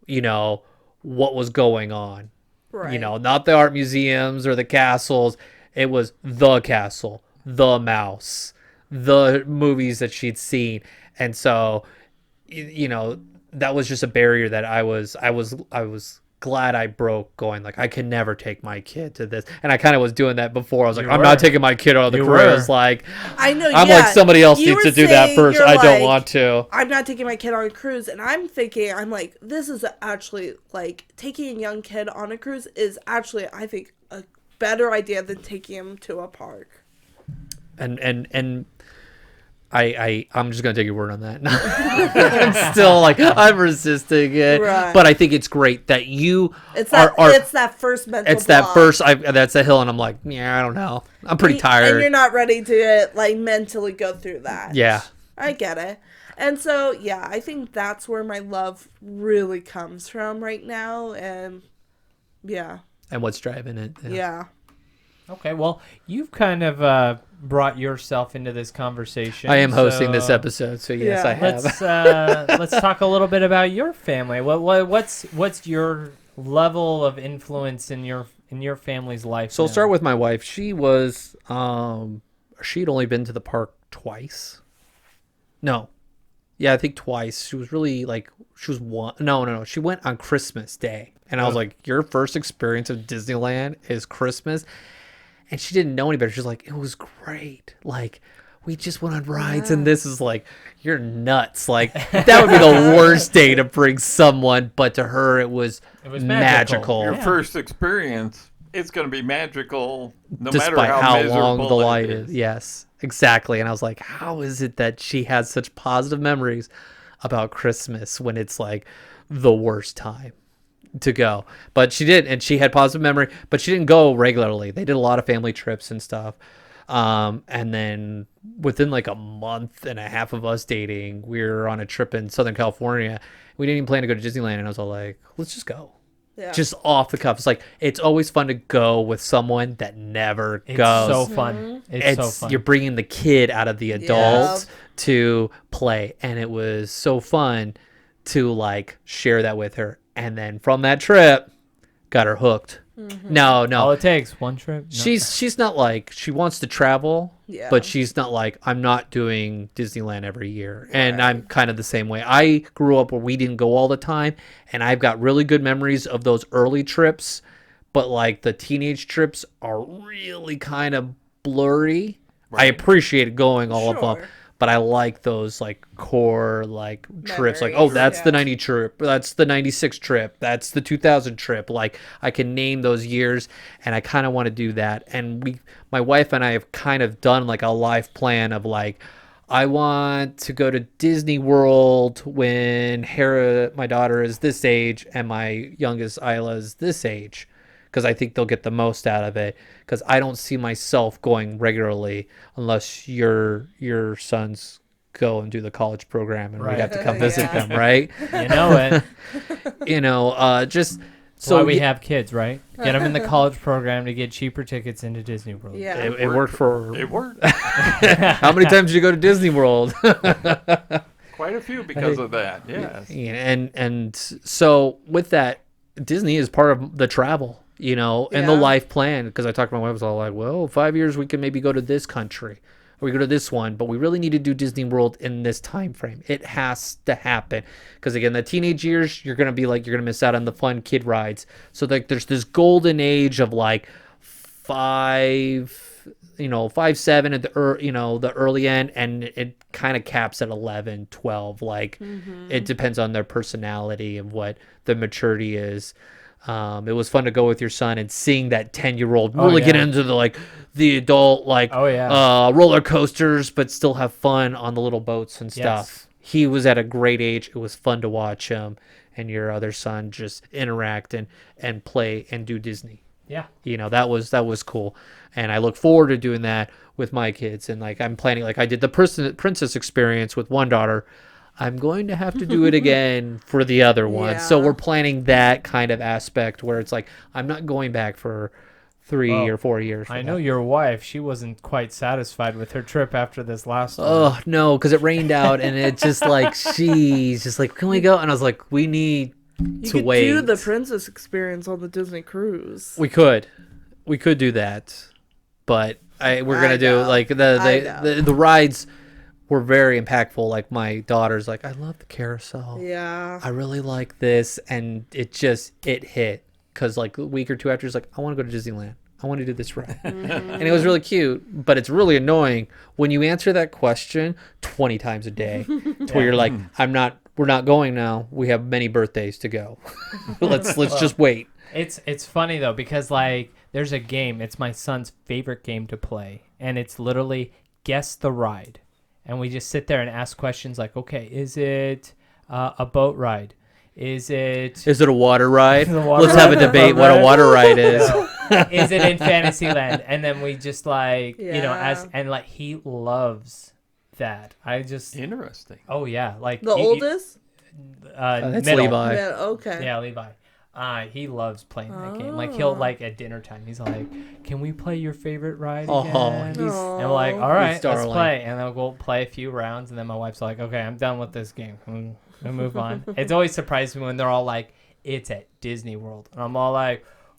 what was going on. Right. Not the art museums or the castles. It was the castle, the mouse, the movies that she'd seen. And so, that was just a barrier that I was glad I broke, going like, I could never take my kid to this. And I kind of was doing that before. I was like, I'm not taking my kid on the You cruise. were. Like, I know, I'm yeah. like, somebody else You needs were to do that saying first. you're I don't like, want to. I'm not taking my kid on a cruise, and I'm like, this is actually, like, taking a young kid on a cruise is actually, I think, a better idea than taking him to a park. And I'm just gonna take your word on that. I'm still like, I'm resisting it, Right. but I think it's great that you It's that, are. it's that first mental It's that block. first. That's a hill, and I'm like, yeah, I don't know. I'm pretty And tired. you're not ready to, like, mentally go through that. Yeah. I get it. And so, yeah, I think that's where my love really comes from right now. And, yeah. And what's driving it? Yeah. Okay, well, you've kind of brought yourself into this conversation. I am hosting this so episode, so yes, Yeah. I have. Let's talk a little bit about your family. What's your level of influence in your family's life? So I'll now? start with my wife. She was, she'd only been to the park twice. No. Yeah, I think twice. She was really she was one. No. She went on Christmas Day. And I was like, your first experience of Disneyland is Christmas? And she didn't know any better. She's like, it was great. Like, we just went on rides, and this is like, you're nuts. Like, that would be the worst day to bring someone. But to her, it was magical. Your first experience, it's going to be magical no Despite matter how miserable long the it light is. Yes, exactly. And I was like, how is it that she has such positive memories about Christmas when it's like the worst time to go? But she did, and she had positive memory, but she didn't go regularly. They did a lot of family trips and stuff. And then within like a month and a half of us dating, we were on a trip in Southern California. We didn't even plan to go to Disneyland, and I was all like, let's just go. Yeah. Just off the cuff. It's like, it's always fun to go with someone that never It's goes. so fun. It's so fun. You're bringing the kid out of the adult to play, and it was so fun to like share that with her. And then from that trip, got her hooked. No, All it takes, one trip. No. she's not like, she wants to travel, Yeah. but she's not like, I'm not doing Disneyland every year. And I'm kind of the same way. I grew up where we didn't go all the time, and I've got really good memories of those early trips, but like the teenage trips are really kind of blurry. I appreciate going all of them, Sure. but I like those like core like trips. Like, oh, Memories, that's yeah. the 90 trip. That's the 96 trip. That's the 2000 trip. Like, I can name those years, and I kind of want to do that. And my wife and I have kind of done like a life plan of like, I want to go to Disney World when Hera, my daughter, is this age, and my youngest Isla is this age, because I think they'll get the most out of it. Because I don't see myself going regularly unless your sons go and do the college program, and we have to come visit Yeah. them, right? You know it. Just So so we have kids, right? Get them in the college program to get cheaper tickets into Disney World. Yeah. it worked for. It worked. How many times did you go to Disney World? Quite a few because of that, yes. and so with that, Disney is part of the travel, and the Yeah. life plan. Because I talked to my wife, I was all like, well, 5 years we can maybe go to this country, or we go to this one, but we really need to do Disney World in this time frame. It has to happen, because again, the teenage years, you're gonna miss out on the fun kid rides. So like, there's this golden age of like 5, 5, 7 at the early end, and it kind of caps at 11, 12. Like it depends on their personality and what the maturity is. It was fun to go with your son and seeing that 10-year-old really get into the adult roller coasters, but still have fun on the little boats and stuff. Yes. He was at a great age. It was fun to watch him and your other son just interact and play and do Disney. Yeah. That was cool. And I look forward to doing that with my kids. And I'm planning, I did the princess experience with one daughter. I'm going to have to do it again for the other one. So Yeah. we're planning that kind of aspect where it's I'm not going back for 3 or 4 years. I know your wife. She wasn't quite satisfied with her trip after this last one. Oh no, because it rained out and it just she's just can we go? And I was like, we need You to could wait. do the princess experience on the Disney cruise. We could do that, but we're gonna do know. the rides were very impactful. Like my daughter's I love the carousel. Yeah. I really like this, and it hit because a week or two after, it's I want to go to Disneyland. I want to do this ride, and it was really cute. But it's really annoying when you answer that question 20 times a day, to where you're we're not going now. We have many birthdays to go. let's just wait. It's funny though because there's a game. It's my son's favorite game to play, and it's literally guess the ride, and we just sit there and ask questions okay, is it a boat ride? Is it a water ride? water Let's have a ride? debate what a water ride is. Is it in Fantasyland? And then we just he loves that. Interesting. Oh yeah, The oldest? That's middle. Levi. Yeah, okay. Yeah, Levi. He loves playing that game. He'll at dinner time. He's "Can we play your favorite ride again?" he's Aw. And we're all right, let's darling. play. And then we'll play a few rounds, and then my wife's "Okay, I'm done with this game. We'll move on." It's always surprised me when they're all "It's at Disney World," and I'm all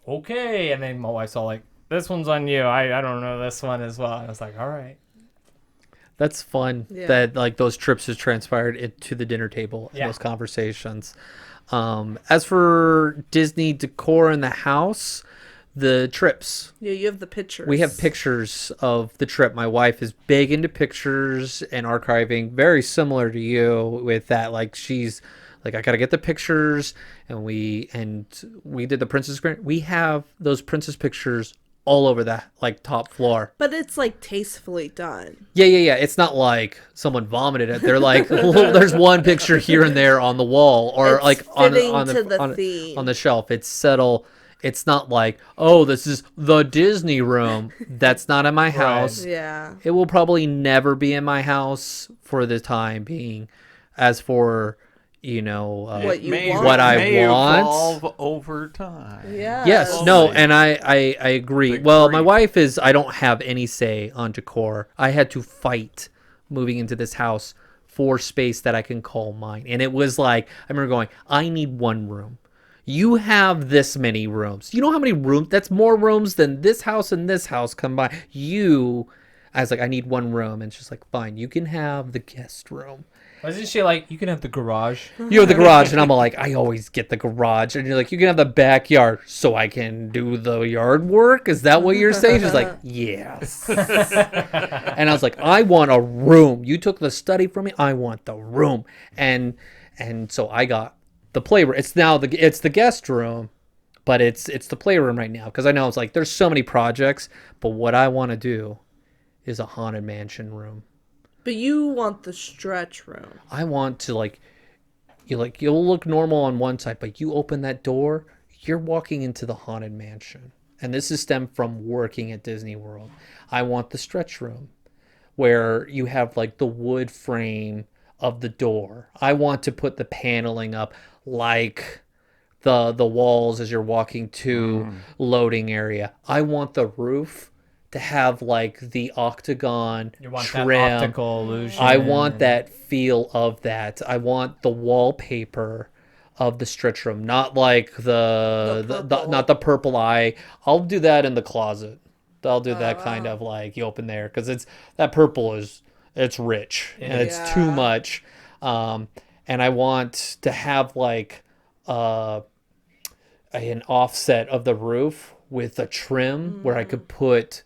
"Okay," and then my wife's all "This one's on you. I don't know this one as well." And I was all right. That's fun. Yeah. That those trips has transpired to the dinner table and Yeah. those conversations. As for Disney decor in the house, the trips. Yeah, you have the pictures. We have pictures of the trip. My wife is big into pictures and archiving, very similar to you with that. She's I gotta get the pictures, and we did the princess experience. We have those princess pictures all over the top floor. But it's tastefully done. Yeah. It's not someone vomited it. They're there's one picture here and there on the wall, or It's on fitting to the on theme. the shelf. It's subtle. It's not oh, this is the Disney room. That's not in my house. Yeah. It will probably never be in my house for the time being. As for What you want. what I may want. evolve over time. Yeah. Yes, no, Totally. and I agree. The Well, my creep. wife is, I don't have any say on decor. I had to fight moving into this house for space that I can call mine. And it was I remember going, I need one room. You have this many rooms. You know how many rooms? That's more rooms than this house and this house combined. I was I need one room. And she's fine, you can have the guest room. Wasn't she you can have the garage? You have the garage, and I'm I always get the garage. And you're you can have the backyard so I can do the yard work? Is that what you're saying? She's yes. And I was I want a room. You took the study from me. I want the room. And so I got the playroom. It's now it's the guest room, but it's the playroom right now. Because I know it's there's so many projects, but what I want to do is a haunted mansion room. But you want the stretch room. I want to you'll look normal on one side, but you open that door, you're walking into the haunted mansion. And this is stemmed from working at Disney World. I want the stretch room where you have the wood frame of the door. I want to put the paneling up the walls as you're walking to loading area. I want the roof to have the octagon You want trim. that optical illusion. I want that feel of that. I want the wallpaper of the stretch room, not the purple. not the purple eye. I'll do that in the closet. I'll do that kind of you open there because that purple it's rich and it's too Yeah. much. And I want to have an offset of the roof with a trim where I could put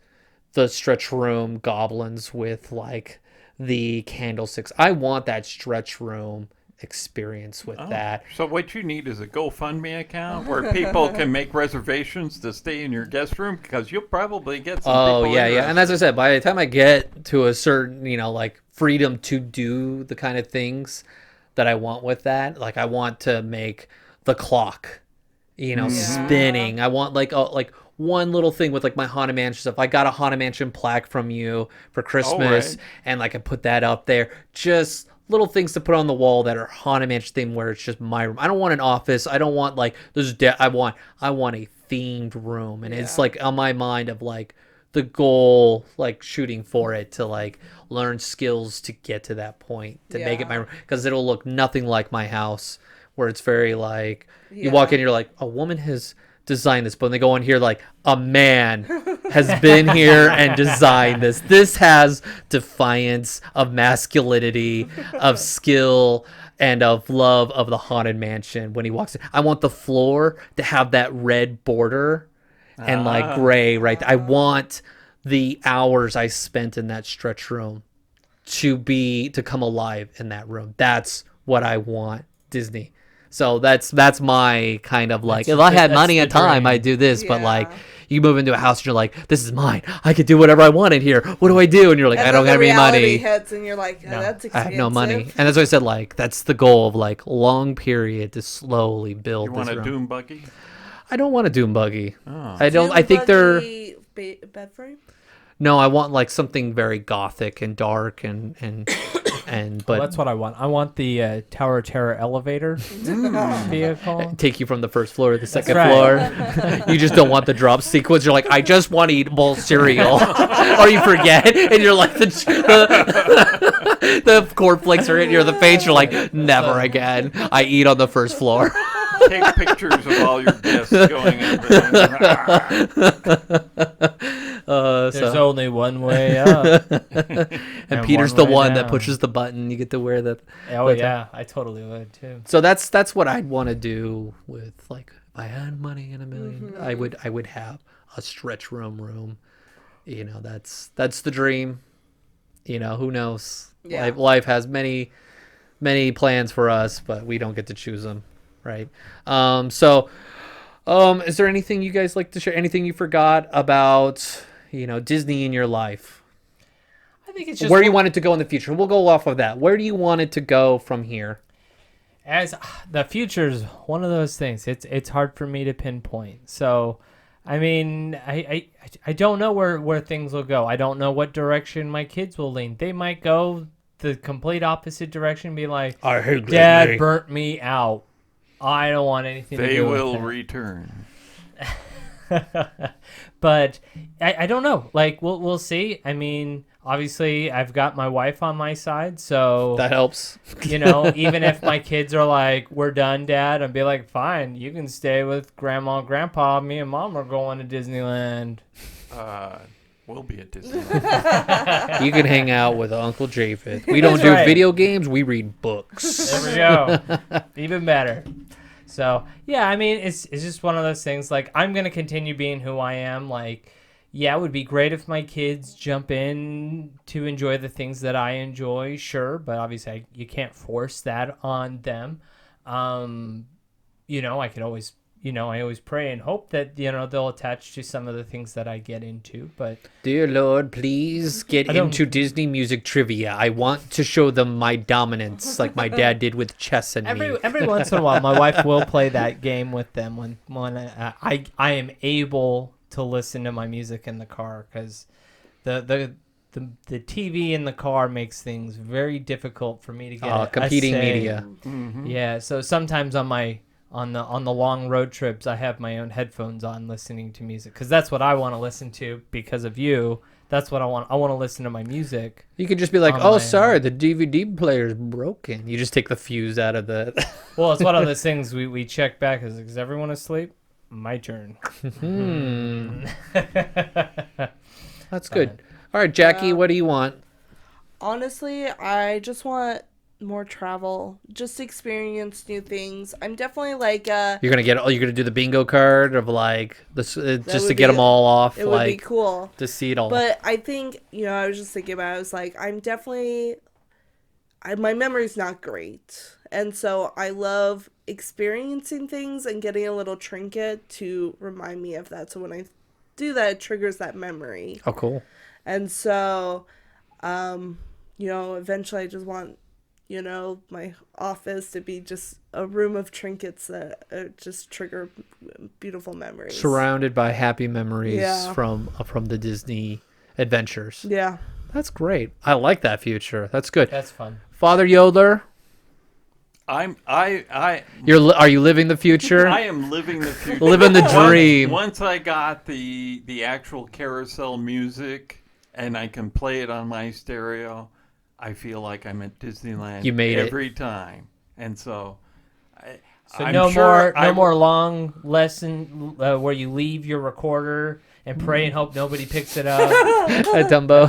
the stretch room goblins with like the candlesticks. I want that stretch room experience with that. So what you need is a GoFundMe account where people can make reservations to stay in your guest room, because you'll probably get some Oh people yeah, yeah. And as I said, by the time I get to a certain, like freedom to do the kind of things that I want with that, like I want to make the clock, spinning. I want like one little thing with like my Haunted Mansion stuff. I got a Haunted Mansion plaque from you for Christmas, right. and like I put that up there. Just little things to put on the wall that are Haunted Mansion theme, where it's just my room. I don't want an office. I don't want like I want a themed room, and it's like on my mind of like the goal, like shooting for it to like learn skills to get to that point to make it my room, because it'll look nothing like my house, where it's very like you walk in, you're like, a woman has designed this, but when they go in here, like a man has been here and designed this. This has defiance of masculinity, of skill, and of love of the Haunted Mansion when he walks in. I want the floor to have that red border and like gray right there. I want the hours I spent in that stretch room to come alive in that room. That's what I want, Disney. So that's my kind of like, if I had money and time, I'd do this. But like, you move into a house and you're like, this is mine. I could do whatever I want in here. What do I do? And you're like, I don't have any money. Hits and you're like, that's expensive. I have no money. And that's why I said, like, that's the goal of like long period to slowly build. You want this a room. doom buggy? I don't want a doom buggy. Oh. I don't. I think they're. Bed frame? No, I want like something very gothic and dark and but Well, that's what I want. I want the Tower of Terror elevator vehicle. take you from the first floor to the second right. floor. You just don't want the drop sequence. You're like, I just want to eat bowl cereal, or you forget, and you're like the cornflakes are in your the face. You're like, never again. I eat on the first floor. Take pictures of all your guests going over. There's only one way up. And Peter's one the way one that down. pushes the button. You get to wear the. Oh yeah, I totally would too. So that's what I'd want to do with like, if I had money in a million, I would have a stretch room. That's the dream. Who knows? Yeah. Life has many plans for us, but we don't get to choose them, right? Is there anything you guys like to share? Anything you forgot about, Disney in your life? I think it's just Where you want it to go in the future? We'll go off of that. Where do you want it to go from here? as the future's one of those things. It's hard for me to pinpoint. So, I mean, I don't know where things will go. I don't know what direction my kids will lean. They might go the complete opposit direction, be like, I hate Dad burnt me out. I don't want anything to They do with will it. return. But I don't know. Like we'll see. I mean, obviously I've got my wife on my side, so That helps. even if my kids are like, "We're done, Dad," I'd be like, "Fine, you can stay with Grandma and Grandpa. Me and Mom are going to Disneyland." We'll be at Disney. You can hang out with Uncle Japheth. We don't That's do right. video games. We read books. There we go. Even better. So yeah, I mean, it's just one of those things. Like, I'm gonna continue being who I am. Like, yeah, it would be great if my kids jump in to enjoy the things that I enjoy. Sure, but obviously you can't force that on them. I could always, I always pray and hope that they'll attach to some of the things that I get into. But Dear Lord, please get I don't- into Disney music trivia. I want to show them my dominance, like my dad did with chess and me. every once in a while, my wife will play that game with them when I am able to listen to my music in the car, because the TV in the car makes things very difficult for me to get Competing say. media. Yeah, so sometimes on the long road trips, I have my own headphones on listening to music, because that's what I want to listen to because of you. That's what I want. I want to listen to my music. You could just be like, On "Oh, my sorry, the DVD player's broken." You just take the fuse out of the. Well, it's one of those things we check back. Is everyone asleep? My turn. That's good. All right, Jackie, what do you want? Honestly, I just want more travel, just experience new things. I'm definitely like You're gonna do the bingo card of like this just to would get be- them all off, it would be like cool. to see it all. But I think, I was just thinking about it. I was like, I'm definitely my memory's not great. And so I love experiencing things and getting a little trinket to remind me of that. So when I do that, it triggers that memory. Oh, cool. And so, eventually I just want, my office to be just a room of trinkets that just trigger beautiful memories. Surrounded by happy memories Yeah. from the Disney adventures. Yeah. That's great. I like that future. That's good. That's fun. Father Yodeler, I are you living the future? I am living the future. Living the dream. Once I got the actual carousel music and I can play it on my stereo, I feel like I'm at Disneyland You made it. every time. And so So I'm no sure more long lesson where you leave your recorder and pray and hope nobody picks it up. At Dumbo.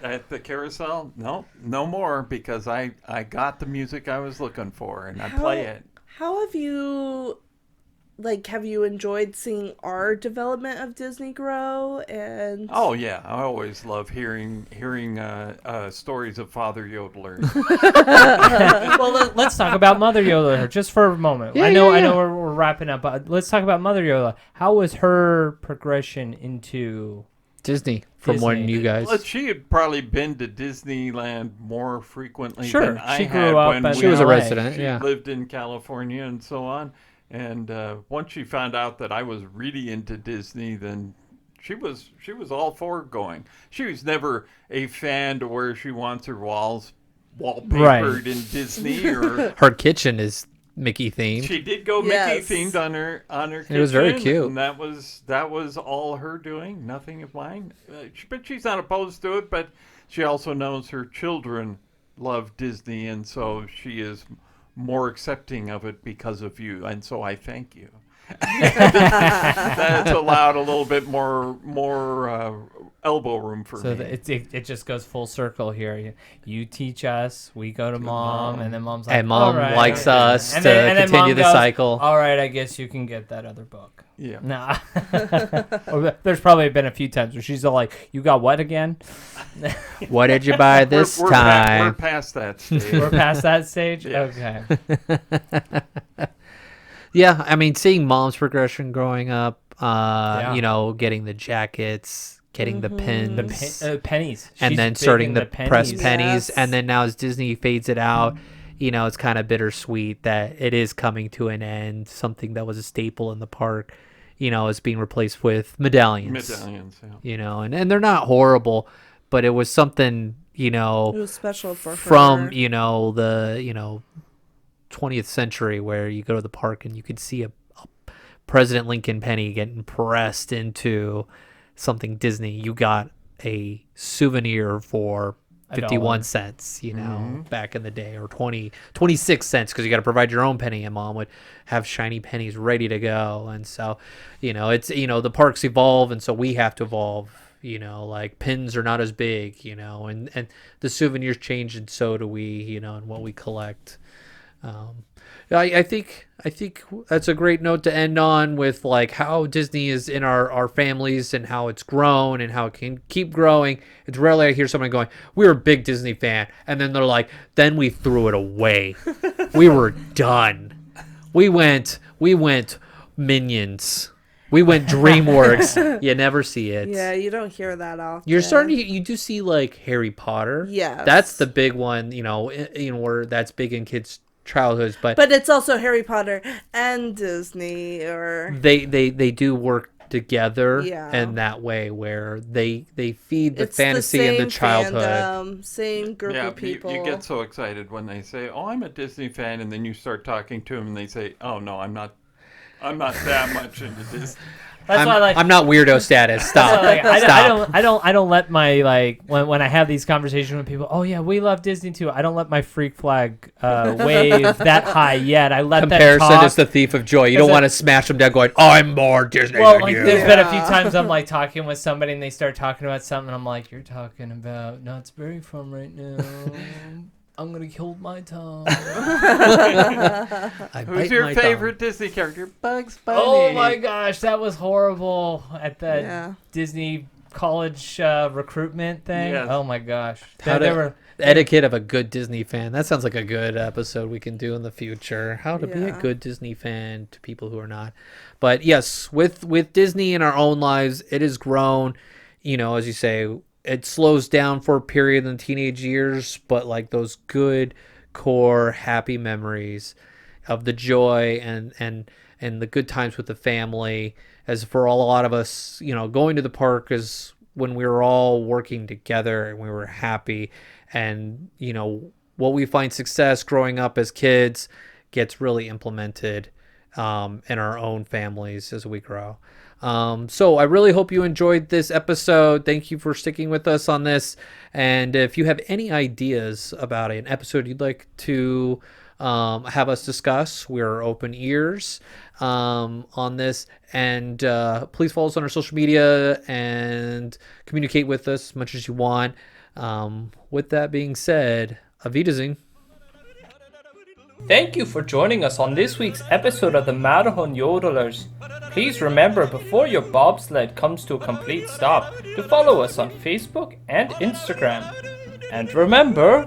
at the carousel. No more, because I got the music I was looking for and I play it. How have you enjoyed seeing our development of Disney grow? And Oh yeah, I always love hearing stories of Father Yodeler. Well, let's talk about Mother Yoda just for a moment. Yeah, I know yeah. we're wrapping up, but let's talk about Mother Yoda. How was her progression into Disney from when Disney. you guys. Well, she had probably been to Disneyland more frequently Sure, than I she had grew up when at She was a LA. resident, she yeah. lived in California and so on. And once she found out that I was really into Disney, then she was all for going. She was never a fan to where she wants her walls wallpapered in Disney, or Her kitchen is Mickey themed. she did go Yes. Mickey themed on her kitchen. It was very cute. And that was all her doing, nothing of mine. But she's not opposed to it. But she also knows her children love Disney, and so she is more accepting of it because of you. And so I thank you. That's allowed a little bit more elbow room for So me. it just goes full circle here. You teach us, we go to mom, and then mom's like, And Mom "All right." likes us And to then continue Mom the goes, cycle. All right, I guess you can get that other book. Yeah. Nah. Or there's probably been a few times where she's all like, "You got what again?" What did you buy this we're time? we're past that stage. We're past that stage. Yeah. Okay. Yeah, I mean, seeing Mom's progression growing up, getting the jackets, getting the pins, Pennies. and She's then big starting in the press pennies. pennies, Yes. and then now as Disney fades it out, it's kind of bittersweet that it is coming to an end. Something that was a staple in the park, is being replaced with medallions. Medallions, yeah. And they're not horrible, but it was something, it was special for her. from the 20th century, where you go to the park and you could see a President Lincoln penny getting pressed into something Disney. You got a souvenir for $1. 51 cents, back in the day, or 26 cents, because you got to provide your own penny, and Mom would have shiny pennies ready to go. And so, it's, the parks evolve, and so we have to evolve. Like pins are not as big, and the souvenirs change, and so do we, and what we collect. I think that's a great note to end on, with like how Disney is in our families and how it's grown and how it can keep growing. It's rarely I hear someone going, "We were a big Disney fan," and then they're like, "Then we threw it away. We were done. We went Minions. We went DreamWorks." You never see it. Yeah, you don't hear that often. You're starting to, you do see like Harry Potter. Yes. That's the big one, where that's big in kids' childhoods, but But it's also Harry Potter and Disney, or they do work together Yeah. in that way, where they feed the it's fantasy the and same the childhood. fandom, same group Yeah, of people. you get so excited when they say, "Oh, I'm a Disney fan," and then you start talking to them, and they say, "Oh no, I'm not that much into Disney." That's why I like. I'm not weirdo status. Stop. Like, Stop. I don't let my when I have these conversations with people. Oh yeah, we love Disney too. I don't let my freak flag wave that high yet. I let Comparison them talk. is the thief of joy. You Is don't it- want to smash them down going, "I'm more Disney Well, than like, you." there's been a few Yeah. times I'm like talking with somebody and they start talking about something. And I'm like, "You're talking about Knott's Berry Farm right now." I'm gonna hold my tongue. I Who's bite your my tongue. favorite Disney character? Bugs Bunny. Oh my gosh, that was horrible at that Yeah. Disney college recruitment thing. Yes. Oh my gosh. How There to- were Etiquette of a good Disney fan. That sounds like a good episode we can do in the future. How to be a Yeah. good Disney fan to people who are not. But yes, with Disney in our own lives, it has grown. You know, as you say, it slows down for a period in the teenage years, but like those good core happy memories of the joy and the good times with the family. As for a lot of us, you know, going to the park is when we were all working together and we were happy. And, you know, what we find success growing up as kids gets really implemented in our own families as we grow. So I really hope you enjoyed this episode. Thank you for sticking with us on this. And if you have any ideas about an episode you'd like to have us discuss, we're open ears on this. And please follow us on our social media and communicate with us as much as you want. With that being said, Auf Wiedersehen. Thank you for joining us on this week's episode of the Matterhorn Yodelers. Please remember, before your bobsled comes to a complete stop, to follow us on Facebook and Instagram. And remember,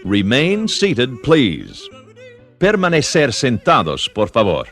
Remain seated, please. Permanecer sentados, por favor.